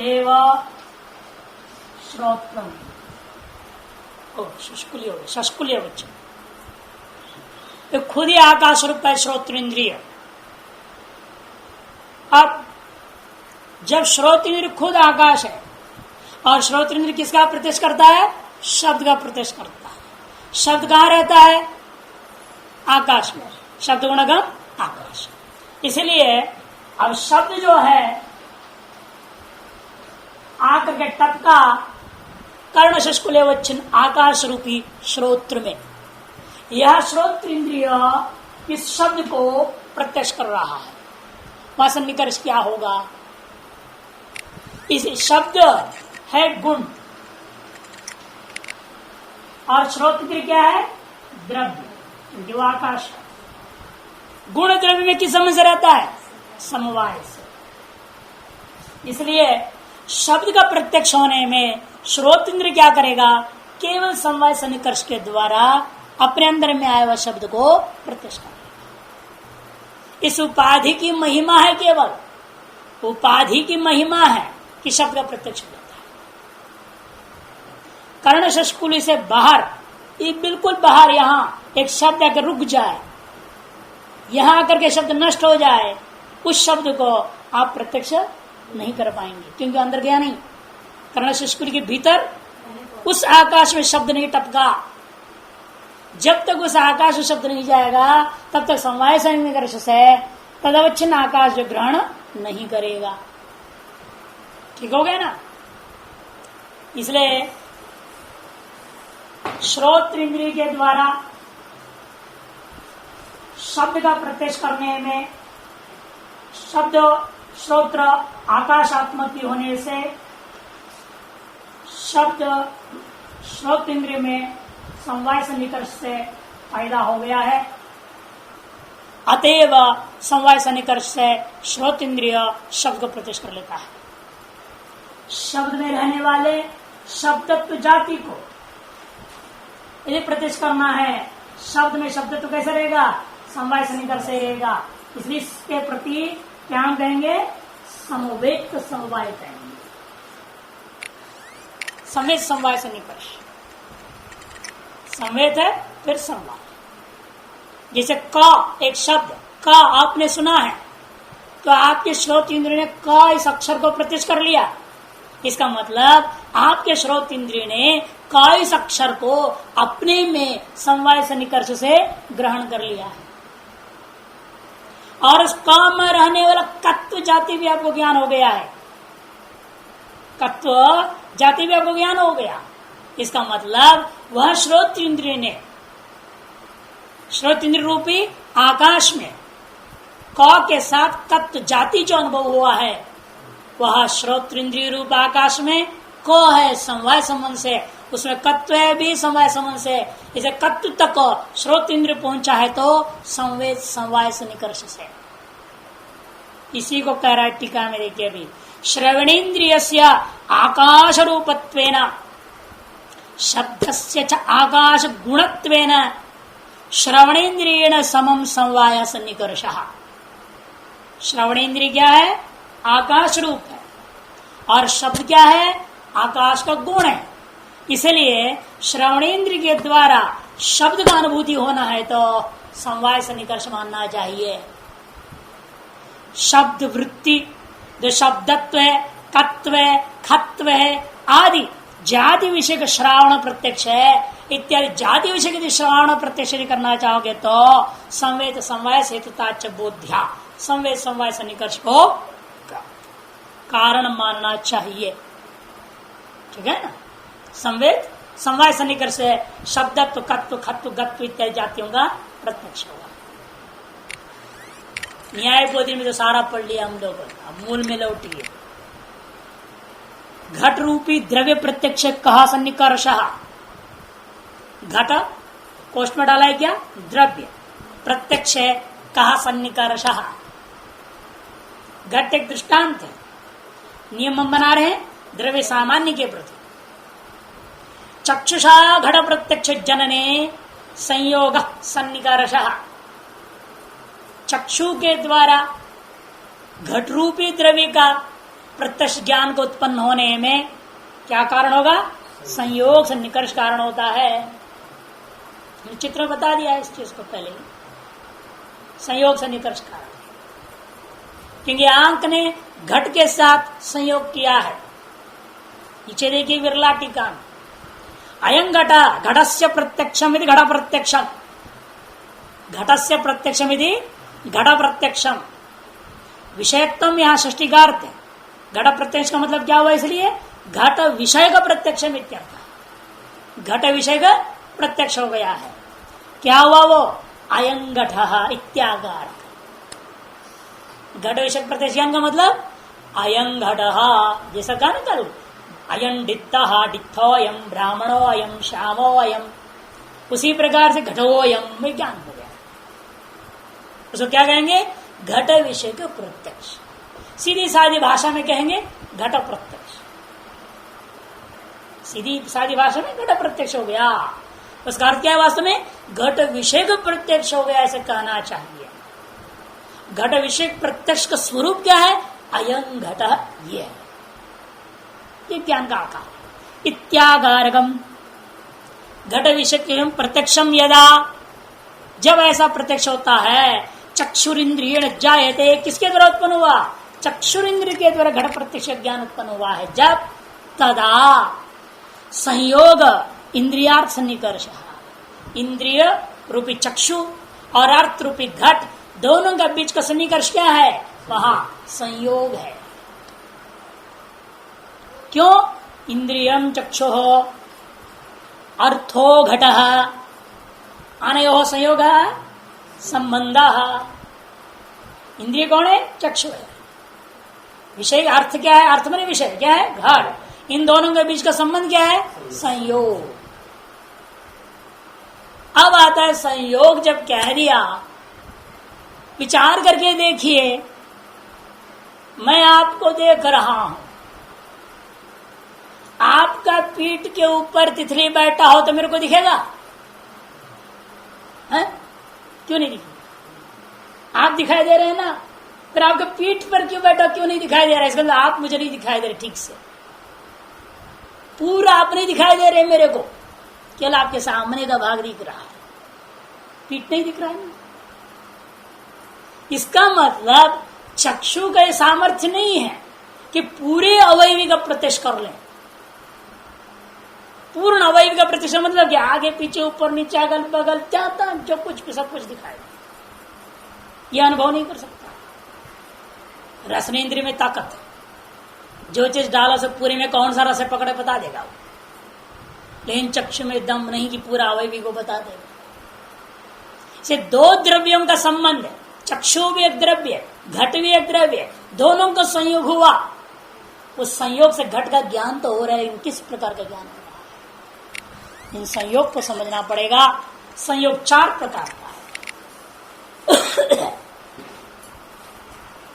एव श्रोत्रम। शस्कुल्यवच्छिन्न तो खुद ही आकाश रूप है श्रोत्रेंद्रिय। अब जब श्रोतेंद्रिय खुद आकाश है और श्रोतेंद्रिय किसका प्रत्यक्ष करता है? शब्द का प्रत्यक्ष करता है। शब्द कहाँ रहता है? आकाश में। शब्द गुणगम आकाश। इसलिए अब शब्द जो है आकर के टपका कर्णशस्कुल्यवच्छिन्न आकाश रूपी श्रोत्र में। यह श्रोत्र इंद्रिय इस शब्द को प्रत्यक्ष कर रहा है। वहां सन्निकर्ष क्या होगा? इस शब्द है गुण और श्रोत्र इंद्रिय क्या है? द्रव्य, क्योंकि वो आकाश है। गुण द्रव्य में किस समझ से रहता है? समवाय से। इसलिए शब्द का प्रत्यक्ष होने में श्रोतेंद्र क्या करेगा? केवल समवाय सन्निकर्ष के द्वारा अपने अंदर में आए हुए शब्द को प्रत्यक्ष करेगा। इस उपाधि की महिमा है, केवल उपाधि की महिमा है कि शब्द का प्रत्यक्ष होता है। कर्णशस्कुली से बाहर, ये बिल्कुल बाहर, यहां एक शब्द आकर रुक जाए, यहां आकर के शब्द नष्ट हो जाए, उस शब्द को आप प्रत्यक्ष नहीं कर पाएंगे, क्योंकि अंदर गया नहीं। कर्णशस्कुली के भीतर उस आकाश में शब्द नहीं टपका। जब तक उस आकाश में शब्द नहीं जाएगा तब तक समवाय सन्निकर्ष से तदवच्छिन्न आकाश जो ग्रहण नहीं करेगा। ठीक हो गया ना? इसलिए श्रोत्र इंद्रिय के द्वारा शब्द का प्रत्यक्ष करने में शब्द श्रोत्र आकाशात्मक होने से शब्द श्रोत्र इंद्रिय में समवाय सन्निकर्ष से पैदा हो गया है। अतएव समवाय सन्निकर्ष से श्रोत्र इंद्रिय शब्द को प्रत्यक्ष कर लेता है। शब्द में रहने वाले शब्दत्व जाति को यदि प्रत्यक्ष करना है, शब्द में शब्दत्व कैसे रहेगा? समवाय सन्निकर्ष से रहेगा। इसलिए इसके प्रति क्या हम कहेंगे? समवेत समवाय कहेंगे। समेत समवाय सन्निकर्ष, समेत है फिर समवाय। जैसे क, एक शब्द क आपने सुना है तो आपके श्रोत इंद्रिय ने क इस अक्षर को प्रत्यक्ष कर लिया। इसका मतलब आपके श्रोत इंद्रिय ने क इस अक्षर को अपने में समवाय सन्निकर्ष से ग्रहण कर लिया है। और उस क में रहने वाला कत्व जाति भी आपको ज्ञान हो गया है। कत्व जाति भी आपको ज्ञान हो गया। इसका मतलब वह श्रोत इंद्रिय ने श्रोत इंद्रिय रूपी आकाश में क के साथ तत्व जाति जो अनुभव हुआ है वह श्रोत इंद्रिय रूप आकाश में क है समवाय संबंध से, उसमें कत्व है भी समवाय संबंध से। इसे कत्व तक श्रोत इंद्रिय पहुंचा है तो संवेद समवाय से निकर्ष से। इसी को कह रहा है टीका में, देखिए अभी श्रवणेन्द्रियस्य आकाश रूपत्वेन शब्दस्य च आकाश गुणत्वेन श्रवणेन्द्रियेण समम समवाय सन्निकर्षः। श्रवणेन्द्रिय क्या है? आकाश रूप है और शब्द क्या है? आकाश का गुण है। इसलिए श्रवणेन्द्रिय के द्वारा शब्द का अनुभूति होना है तो समवाय सन्निकर्ष मानना चाहिए। शब्द वृत्ति, जो शब्दत्व है, कत्व है, खत्व है आदि जाति विषय का श्रावण प्रत्यक्ष है इत्यादि जाति विषय के श्रावण प्रत्यक्ष करना चाहोगे तो संवेद समवाय हेतुता च बोध्या, संवेद समवाय सन्निकर्ष को कारण मानना चाहिए। ठीक है ना। संवेद समवाय सन्निकर्ष से शब्दत्व, कत्व, खत्व, गत्व इत्यादि जातियों का प्रत्यक्ष होगा। न्याय बोधि में तो सारा पढ़ लिया हम लोगों ने, मूल में लौटिए। घट रूपी द्रव्य प्रत्यक्ष कहा सन्निकर्ष, घट कोष्ठ में डाला है क्या, द्रव्य प्रत्यक्ष है कहा सन्निकर्ष। घट एक दृष्टांत है, नियम हम बना रहे हैं द्रव्य सामान्य के प्रति। चक्षुषा घट प्रत्यक्ष जनने संयोग सन्निकर्ष, चक्षु के द्वारा घट रूपी द्रव्य का प्रत्यक्ष ज्ञान को उत्पन्न होने में क्या कारण होगा, संयोग सन्निकर्ष कारण होता है। चित्र बता दिया है इस चीज को पहले ही, संयोग सन्निकर्ष कारण, क्योंकि आंख ने घट के साथ संयोग किया है। नीचे देखिए विरला टीका, अयं घट घटस्य प्रत्यक्षम यदि घट प्रत्यक्षम, घटस्य प्रत्यक्षम यदि घट प्रत्यक्षम, विषयत्व यहाँ षष्टिकार्थ है। घट प्रत्यक्ष का मतलब क्या हुआ, इसलिए घट विषय का प्रत्यक्ष इत्यर्थ, घट विषय का प्रत्यक्ष हो गया है। क्या हुआ वो, अयं घट इत्यागार, घट विषय प्रत्यक्ष ज्ञान का मतलब अयं घट, जैसा कहा ना करूं, अयं डित्ता डित्थोयम ब्राह्मणोयम श्यामोयम, उसी प्रकार से घटोयम में ज्ञान हो गया। उसको क्या कहेंगे, घट विषय का प्रत्यक्ष। सीधी सादी भाषा में कहेंगे घट प्रत्यक्ष, सीधी सादी भाषा में घट प्रत्यक्ष हो गया। उसका अर्थ क्या है, वास्तव में घट विषय का प्रत्यक्ष हो गया ऐसे कहना चाहिए। घट विषय प्रत्यक्ष का स्वरूप क्या है, अयं घट, ये ज्ञान का आकार। इत्यागारकम, घट विषय प्रत्यक्षम यदा, जब ऐसा प्रत्यक्ष होता है, चक्षुरिंद्रिय जायते, किसके द्वारा उत्पन्न हुआ, चक्षुरिंद्रिय के द्वारा घट प्रत्यक्ष ज्ञान उत्पन्न हुआ है जब, तदा संयोग इंद्रियार्थ सन्निकर्ष, इंद्रिय रूपी चक्षु और अर्थ रूपी घट दोनों का बीच का सन्निकर्ष क्या है, वहां संयोग है। क्यों, इंद्रियम चक्षु अर्थो घट, अनयो संयोग संबंध। इंद्रिय कौन है, चक्षु है, विषय अर्थ क्या है, अर्थ में विषय क्या है, घट, इन दोनों के बीच का संबंध क्या है, संयोग। अब आता है संयोग, जब कह दिया, विचार करके देखिए, मैं आपको देख रहा हूं, आपका पीठ के ऊपर तितली बैठा हो तो मेरे को दिखेगा है? क्यों नहीं दिखेगा, आप दिखाई दे रहे हैं ना, फिर आपके पीठ पर क्यों बैठा, क्यों नहीं दिखाई दे रहा है, इसका मतलब आप मुझे नहीं दिखाई दे रहे ठीक से, पूरा आप नहीं दिखाई दे रहे मेरे को, केवल आपके सामने का भाग दिख रहा है, पीठ नहीं दिख रहा है। इसका मतलब चक्षु का सामर्थ्य नहीं है कि पूरे अवयवी का प्रत्यक्ष कर लें। पूर्ण अवयवी का प्रत्यक्ष मतलब कि आगे पीछे ऊपर नीचे अगल बगल जाता जो कुछ भी सब कुछ दिखाई, यह अनुभव नहीं कर सकता। रसनेन्द्रिय में ताकत है, जो चीज डाला से पूरे में कौन सा रस पकड़े बता देगा वो, लेकिन चक्षु में दम नहीं कि पूरा अवयवी को बता देगा। से दो द्रव्यों का संबंध है, चक्षु भी एक द्रव्य, घट भी एक द्रव्य, दोनों का संयोग हुआ, उस संयोग से घट का ज्ञान तो हो रहा है, किस प्रकार का ज्ञान हो रहा है, इन संयोग को समझना पड़ेगा। संयोग चार प्रकार का है।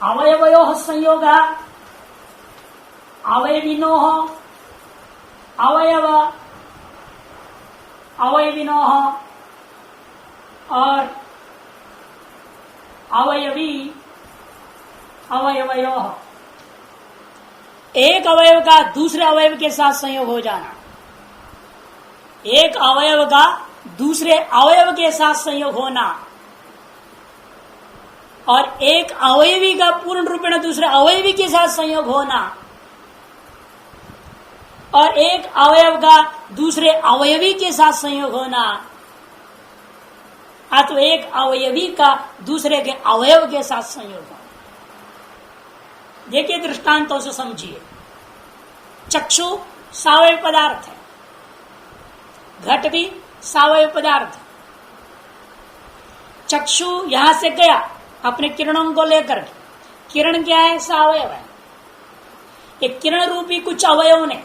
अवयवयो संयोग, अवयविनो अवयव, अवयविनो और अवयवी, अवयवयो, एक अवयव का दूसरे अवयव के साथ संयोग हो जाना, एक अवयव का दूसरे अवयव के साथ संयोग होना, और एक अवयवी का पूर्ण रूपेण दूसरे अवयवी के साथ संयोग होना और एक अवयव का दूसरे अवयवी के साथ संयोग होना अथवा एक अवयवी का दूसरे के अवयव के साथ संयोग होना। देखिए दृष्टांतों से समझिए। चक्षु सावयव पदार्थ है, घट भी सावयव पदार्थ है। चक्षु यहां से गया अपने किरणों को लेकर के, किरण क्या है? सावयव है। एक किरण रूपी कुछ अवयवों ने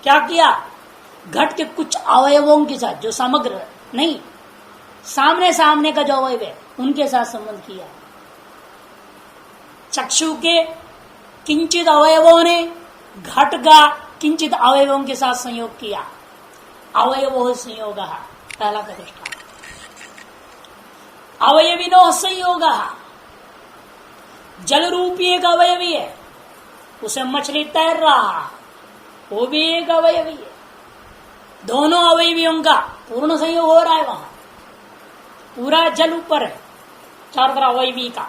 क्या किया? घट के कुछ अवयवों के साथ, जो समग्र नहीं, सामने सामने का जो अवयव है उनके साथ संबंध किया। चक्षु के किंचित अवयवों ने घट का किंचित अवयवों के साथ संयोग किया। अवयवो संयोग, पहला का दृष्टांत। अवयविनो संयोग, जल रूपी एक अवयवी है, उसे मछली तैर रहा, वो भी एक अवयवी है। दोनों अवयवियों का पूर्ण संयोग हो रहा है। वहां पूरा जल ऊपर है, चारों तरफ अवयवी का,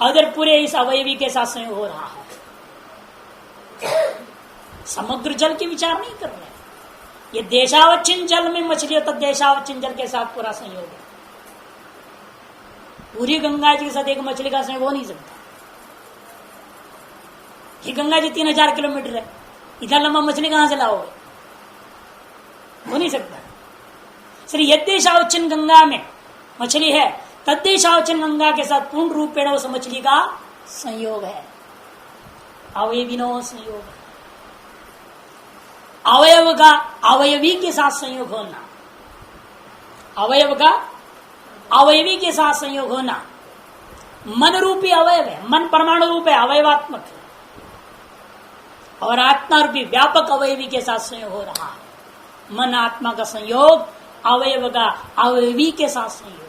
अगर पूरे इस अवयवी के साथ संयोग हो रहा है। समग्र जल की विचार नहीं कर रहे। ये देशावच्छिन्न जल में मछली हो तो देशावच्छिन्न जल के साथ पूरा संयोग है। पूरी गंगा जी के साथ एक मछली का संयोग हो नहीं सकता। ये गंगा जी 3000 किलोमीटर है, इधर लंबा मछली कहां से लाओगे? हो नहीं सकता। सिर्फ यद्देशावच्छिन्न गंगा में मछली है, तद्देशावच्छिन्न गंगा के साथ पूर्ण रूपेण उस मछली का संयोग है। अवयविनो संयोग है। अवयव का अवयवी के साथ संयोग होना, अवयव का अवयवी के साथ संयोग होना। मन रूपी अवयव है, मन परमाणु रूप है, अवयवात्मक है, और आत्मा रूपी व्यापक अवयवी के साथ संयोग हो रहा है। मन आत्मा का संयोग, अवयव का अवयवी के साथ संयोग।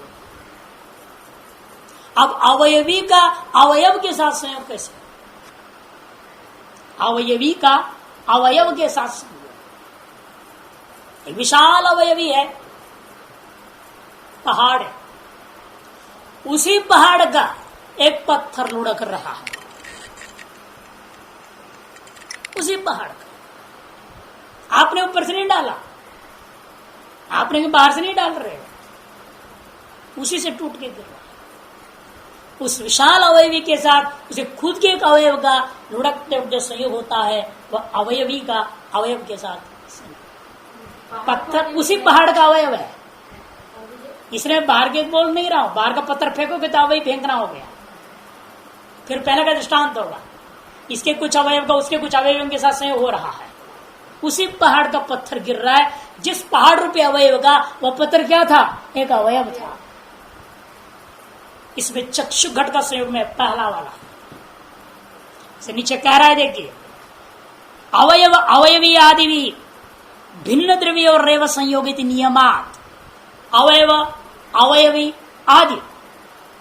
अब अवयवी का अवयव के साथ संयोग कैसे? अवयवी का अवयव के साथ संयोग। एक विशाल अवयवी है, पहाड़ है, उसी पहाड़ का एक पत्थर लुढ़क रहा है, उसी पहाड़ का आपने ऊपर से नहीं डाला, आपने बाहर से नहीं डाल रहे, उसी से टूट के गिर रहा। उस विशाल अवयवी के साथ उसे खुद के एक अवयव का लुढ़कते जो संयोग होता है, वह अवयवी का अवयव के साथ संयोग। पत्थर उसी पहाड़ का अवयव है, इसलिए बाहर के बोल नहीं रहा हूं। बाहर का पत्थर फेंकोगे तो अवयव फेंकना हो गया, फिर पहले का दृष्टांत होगा। इसके कुछ अवयव का उसके कुछ अवयवों के साथ संयोग हो रहा है। उसी पहाड़ का पत्थर गिर रहा है, जिस पहाड़ रूपी अवयव का वह पत्थर क्या था? एक अवयव था। इसमें चक्षु घट का संयोग में पहला वाला से नीचे कह रहा है, देखिए, अवयव अवयवी आदि भी भिन्न द्रव्य और रेव संयोगित नियमात। अवयव अवयवी आदि,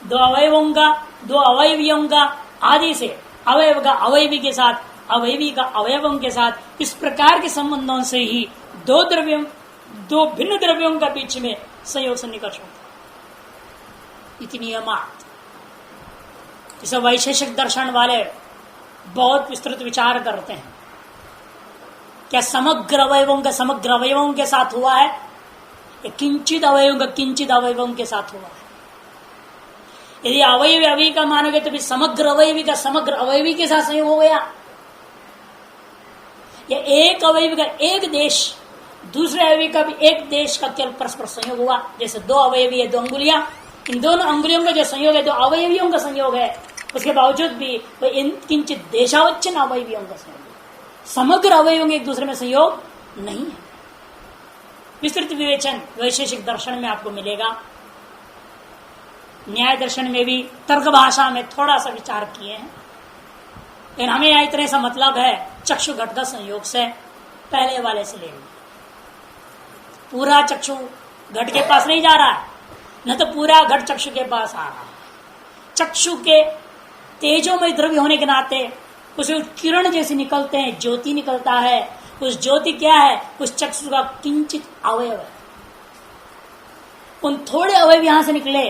दो अवयवों का, दो अवयवियों का, आदि से अवयव का अवयवी के साथ, अवयवी का अवयवों के साथ, इस प्रकार के संबंधों से ही दो द्रव्यों, दो भिन्न द्रव्यों का बीच में संयोग सन्निकर्ष होता है। इति नियमात। इसे वैशेषिक दर्शन वाले बहुत विस्तृत विचार करते हैं। क्या समग्र अवयवों के साथ हुआ है, या किंचित अवयवों का किंचित अवयवों के साथ हुआ है? यदि अवयवी अवयवी का मानोगे तो भी समग्र अवयवी का समग्र अवयवी के साथ संयोग हो गया, या एक अवयवी का एक देश दूसरे अवयवी का भी एक देश का केवल परस्पर संयोग हुआ। जैसे दो अवयवी है, दो अंगुलियां, इन दोनों अंगुलियों का जो संयोग है, दो अवयवियों का संयोग है, उसके बावजूद भी वह इन किंचित देशावच्छिन्न अवयवियों का संयोग है। समग्र अवयवियों के एक दूसरे में संयोग नहीं है। विस्तृत विवेचन वैशेषिक दर्शन में आपको मिलेगा। न्याय दर्शन में भी तर्क भाषा में थोड़ा सा विचार किए हैं, लेकिन हमें यहां इतने सा मतलब है चक्षु घट का संयोग से पहले वाले से लेंगे। पूरा चक्षु घट के पास नहीं जा रहा है, न तो पूरा घट चक्षु के पास आ रहा है। चक्षु के तेजोमय द्रव्य होने के नाते उसे किरण जैसे निकलते हैं, ज्योति निकलता है। उस ज्योति क्या है? उस चक्षु का किंचित अवयव है। उन थोड़े अवयव यहां से निकले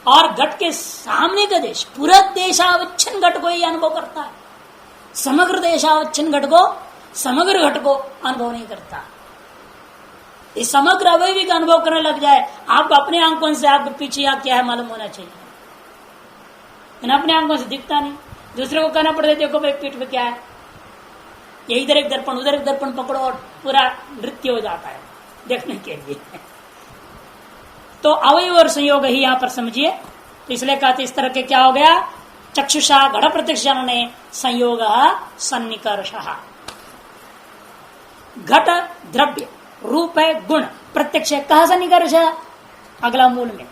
और घट के सामने का देश, पूरा देशावच्छिन्न घट को ही अनुभव करता है। समग्र देशावच्छिन्न घट को, समग्र घट को अनुभव नहीं करता। इस समग्र अवयवी का अनुभव करने लग जाए, आपको अपने आंखों से आपके पीछे आप क्या है मालूम होना चाहिए। अपने आंखों से दिखता नहीं, दूसरे को कहना पड़ता है देखो भाई पीठ में क्या है, ये इधर एक दर्पण उधर एक दर्पण पकड़ो और पूरा नृत्य हो जाता है देखने के लिए। तो अवयव और संयोग ही यहां पर समझिए। तो इसलिए कहते इस तरह के क्या हो गया, चक्षुषा घट प्रत्यक्ष जनने संयोग सन्निकर्ष। घट द्रव्य रूप है, गुण प्रत्यक्ष है, कहा सन्निकर्ष है, अगला मूल में।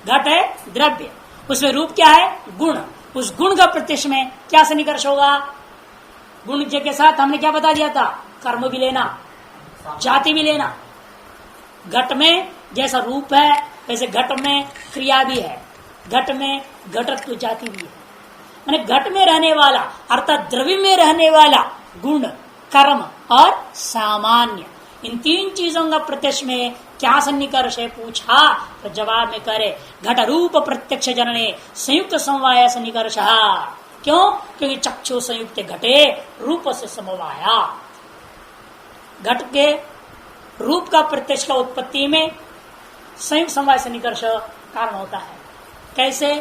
घट है द्रव्य, उसमें रूप क्या है, गुण, उस गुण का प्रत्यक्ष में क्या सन्निकर्ष होगा, गुण के साथ हमने क्या बता दिया था, कर्म भी लेना, जाति भी लेना। घट में जैसा रूप है वैसे घट में क्रिया भी है, घट में घटत्व जाति भी है। माने घट में रहने वाला अर्थात द्रव्य में रहने वाला गुण, कर्म और सामान्य, इन तीन चीजों का प्रत्यक्ष में क्या सन्निकर्ष है पूछा, तो जवाब में करे घट रूप प्रत्यक्ष जनने संयुक्त समवाय सन्निकर्ष। क्यों, क्योंकि चक्षु संयुक्त घटे रूप से समवाया। घट के रूप का प्रत्यक्ष का उत्पत्ति में संयुक्त समवाय सन्निकर्ष कारण होता है। कैसे,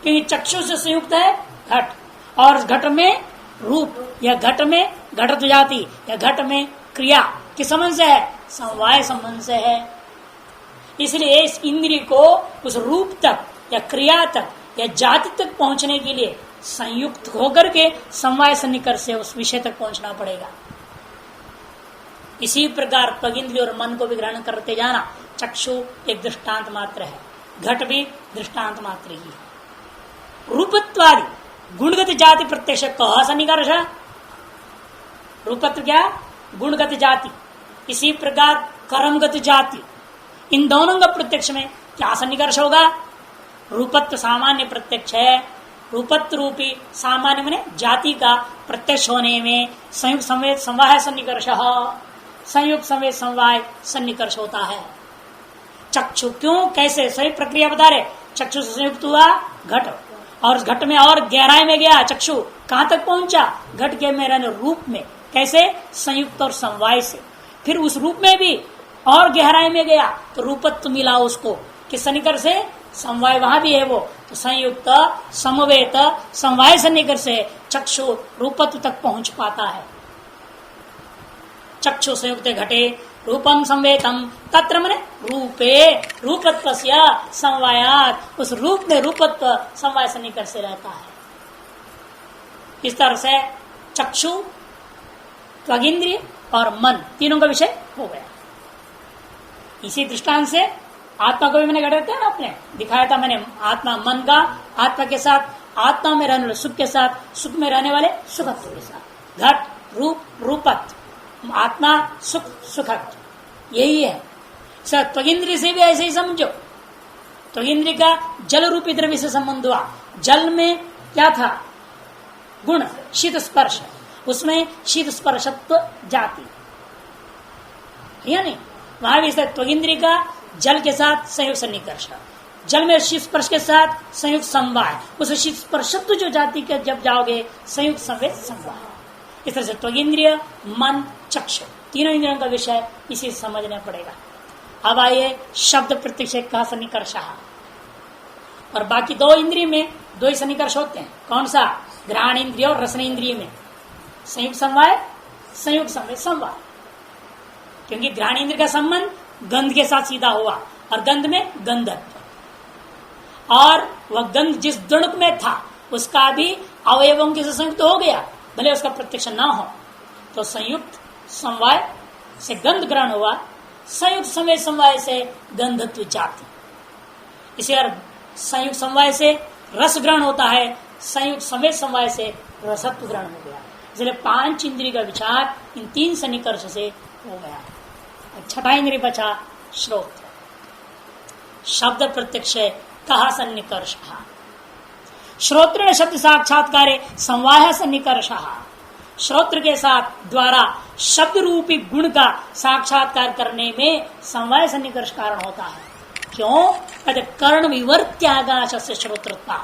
क्योंकि चक्षु से संयुक्त है घट, और घट में रूप या घट में घटत्व जाति या घट में क्रिया किस संबंध से है, समवाय संबंध से है। इसलिए इस इंद्रिय को उस रूप तक या क्रिया तक या जाति तक पहुंचने के लिए संयुक्त होकर के समवाय सन्निकर्ष से उस विषय तक पहुंचना पड़ेगा। इसी प्रकार त्वगिंद्रिय और मन को भी ग्रहण करते जाना। चक्षु एक दृष्टांत मात्र है, घट भी दृष्टांत मात्र ही है। रूपत्वादि गुणगत जाति प्रत्यक्ष कहा सन्निकर्ष, रूपत्व क्या, गुणगत जाति, इसी प्रकार कर्मगत जाति, इन दोनों का प्रत्यक्ष में क्या सन्निकर्ष होगा, रूपत्व सामान्य प्रत्यक्ष है। रूपत्व रूपी सामान्य माने जाति का प्रत्यक्ष होने में संयुक्त संवेद समवाय सन्निकर्ष, संयुक्त संवेद समवाय सन्निकर्ष होता है। चक्षु क्यों, कैसे, सही प्रक्रिया बता रहे। चक्षु से संयुक्त हुआ घट, और उस घट में और गहराई में गया चक्षु, कहां तक पहुंचा, घट के में रहने रूप में, कैसे, संयुक्त और समवाय से। फिर उस रूप में भी और गहराई में गया तो रूपत्व मिला उसको, किस सन्निकर्ष से, समवाय वहां भी है वो, तो संयुक्त समवेत समवाय सन्निकर्ष से चक्षु रूपत्व तक पहुंच पाता है। चक्षु संयुक्त घटे रूपम संवेतम तत्र मने रूपे रूपत्व समवायात, उस रूप में रूपत्व समवाय सन्निकर्ष से रहता है। इस तरह से चक्षु, त्वगिंद्रिय और मन तीनों का विषय हो गया। इसी दृष्टांत से आत्मा को भी मैंने घटाते हैं ना, आपने दिखाया था मैंने, आत्मा मन का, आत्मा के साथ, आत्मा में रहने वाले सुख के साथ, सुख में रहने वाले सुखत्व के साथ, घट रूप रूपत्व, आत्मा सुख सुखत्व, यही है। त्वगिंद्रिय से भी ऐसे ही समझो। त्वगिंद्रिय का जल रूपी द्रव्य से संबंध हुआ, जल में क्या था, गुण शीत स्पर्श, उसमें शीत स्पर्शत्व जाति, या नहीं, वहां भी त्वगिंद्रिय का जल के साथ संयुक्त सन्निकर्ष, जल में शीत स्पर्श के साथ संयुक्त समवाय, उस शीत स्पर्शत्व जो जाति के जब जाओगे संयुक्त संवेद समवाय। इस तरह से त्वगिंद्रिय, मन, चक्षु तीनों इंद्रियों का विषय इसी समझना पड़ेगा। अब आइए शब्द प्रत्यक्ष का सन्निकर्ष, और बाकी दो इंद्रिय में दो ही सन्निकर्ष होते हैं। कौन सा, घ्राण इंद्रिय और रसन इंद्रिय में संयुक्त समवाय, संयुक्त संवेद समवाय, क्योंकि घ्राण इंद्रिय का संबंध गंध के साथ सीधा हुआ, और गंध में गंधत्व, और वह गंध जिस दुणुक में था उसका भी अवयवों के संयुक्त हो गया, भले उसका प्रत्यक्ष ना हो, तो संयुक्त समवाय से गंध ग्रहण हुआ, संयुक्त संवेद समवाय से गंधत्व जाति। इसी संयुक्त समवाय से रस ग्रहण होता है, संयुक्त संवेद समवाय से रसत्व ग्रहण हो गया। इसलिए पांच इंद्रिय का विचार इन तीन सन्निकर्ष से हो गया। छठा इंद्रिय बचा श्रोत्र, शब्द प्रत्यक्ष कहा सन्निकर्ष, श्रोत्र शब्द साक्षात्कार समवाय सन्निकर्ष, श्रोत्र के साथ द्वारा शब्द रूपी गुण का साक्षात्कार करने में समवाय सन्निकर्ष कारण होता है। क्यों? कहते कर्ण विवर्ती आकाश से श्रोत्रता।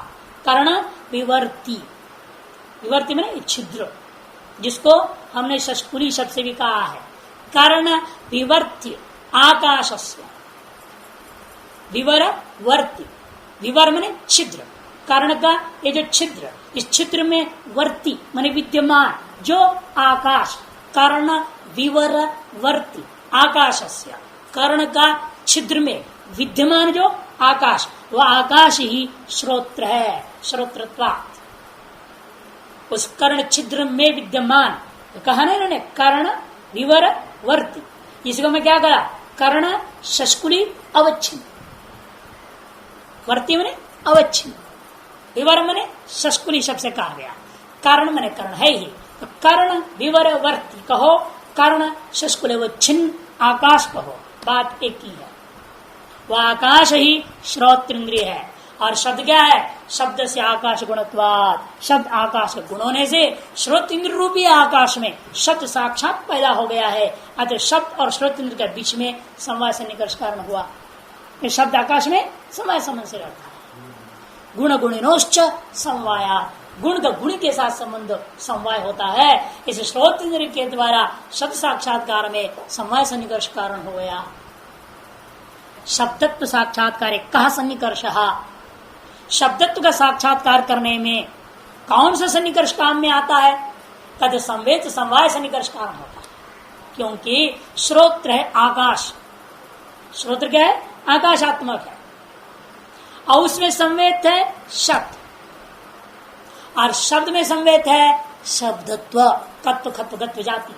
कर्ण विवर्ती, विवर्ती में छिद्र, जिसको हमने शशकुली शब्द से भी कहा है। कर्ण विवर्ती आकाशस्य, विवर वर्ती, विवर माने छिद्र, कर्ण का ये जो छिद्र, इस छिद्र में वर्ती माने विद्यमान जो आकाश, कर्ण विवर वर्ती आकाशस्य, कर्ण का छिद्र में विद्यमान जो आकाश, वह आकाश ही श्रोत्र है, श्रोत्रत्वात्। उस कर्ण छिद्र में विद्यमान कहा ना इन्होंने, कर्ण विवर वर्ती, इसको मैं क्या कहा? कर्ण शशकुली अवच्छिन्न, वर्ती मने अवच्छिन्न, विवर मने शशकुली शब्द से कहा गया, कर्ण मने कर्ण है ही, तो कर्ण विवर वर्ती कहो, कर्ण शशकुल अवच्छिन्न आकाश कहो, बात एक ही है। वह आकाश ही श्रोत्र इंद्रिय है। और शब्द क्या है? शब्द से आकाश गुणत्वाद, शब्द आकाश के गुण होने से श्रोत इंद्र रूपी आकाश में शब्द साक्षात पैदा हो गया है। अतः शब्द और श्रोत इंद्र के बीच में समवाय से निकर्ष कारण हुआ। ये शब्द आकाश में समय समय से रहता है। गुण गुणिनोश्च समवाया, गुण का गुण के साथ संबंध समवाय होता है। इस श्रोत इंद्र के द्वारा शब्द साक्षात्कार में समवाय से निकर्ष कारण हो गया। शब्दत्व साक्षात्कार कहा सन्निकर्ष, शब्दत्व का साक्षात्कार करने में कौन सा सन्निकर्ष काम में आता है? कद संवेद समवाय सन्निकर्ष कारण होता है, क्योंकि श्रोत्र है आकाश, श्रोत्र क्या है? आकाशात्मक है, और उसमें संवेद है शब्द, और शब्द में संवेद है शब्दत्व, कत्व खत्व गत्व जाति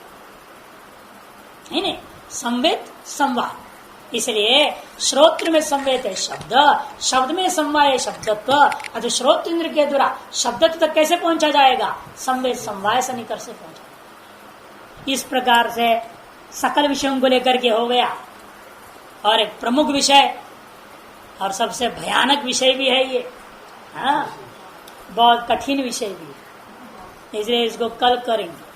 है नहीं, संवेद संवाद। इसलिए श्रोत्र में संवेद है शब्द, शब्द में समवाय है शब्दत्व। अतः श्रोत्र इंद्र के द्वारा शब्दत्व तक कैसे पहुंचा जाएगा? संवेद समवाय से निकट से पहुंचा। इस प्रकार से सकल विषयों को लेकर के हो गया। और एक प्रमुख विषय और सबसे भयानक विषय भी है ये, हाँ, बहुत कठिन विषय भी, इसलिए इसको कल करेंगे।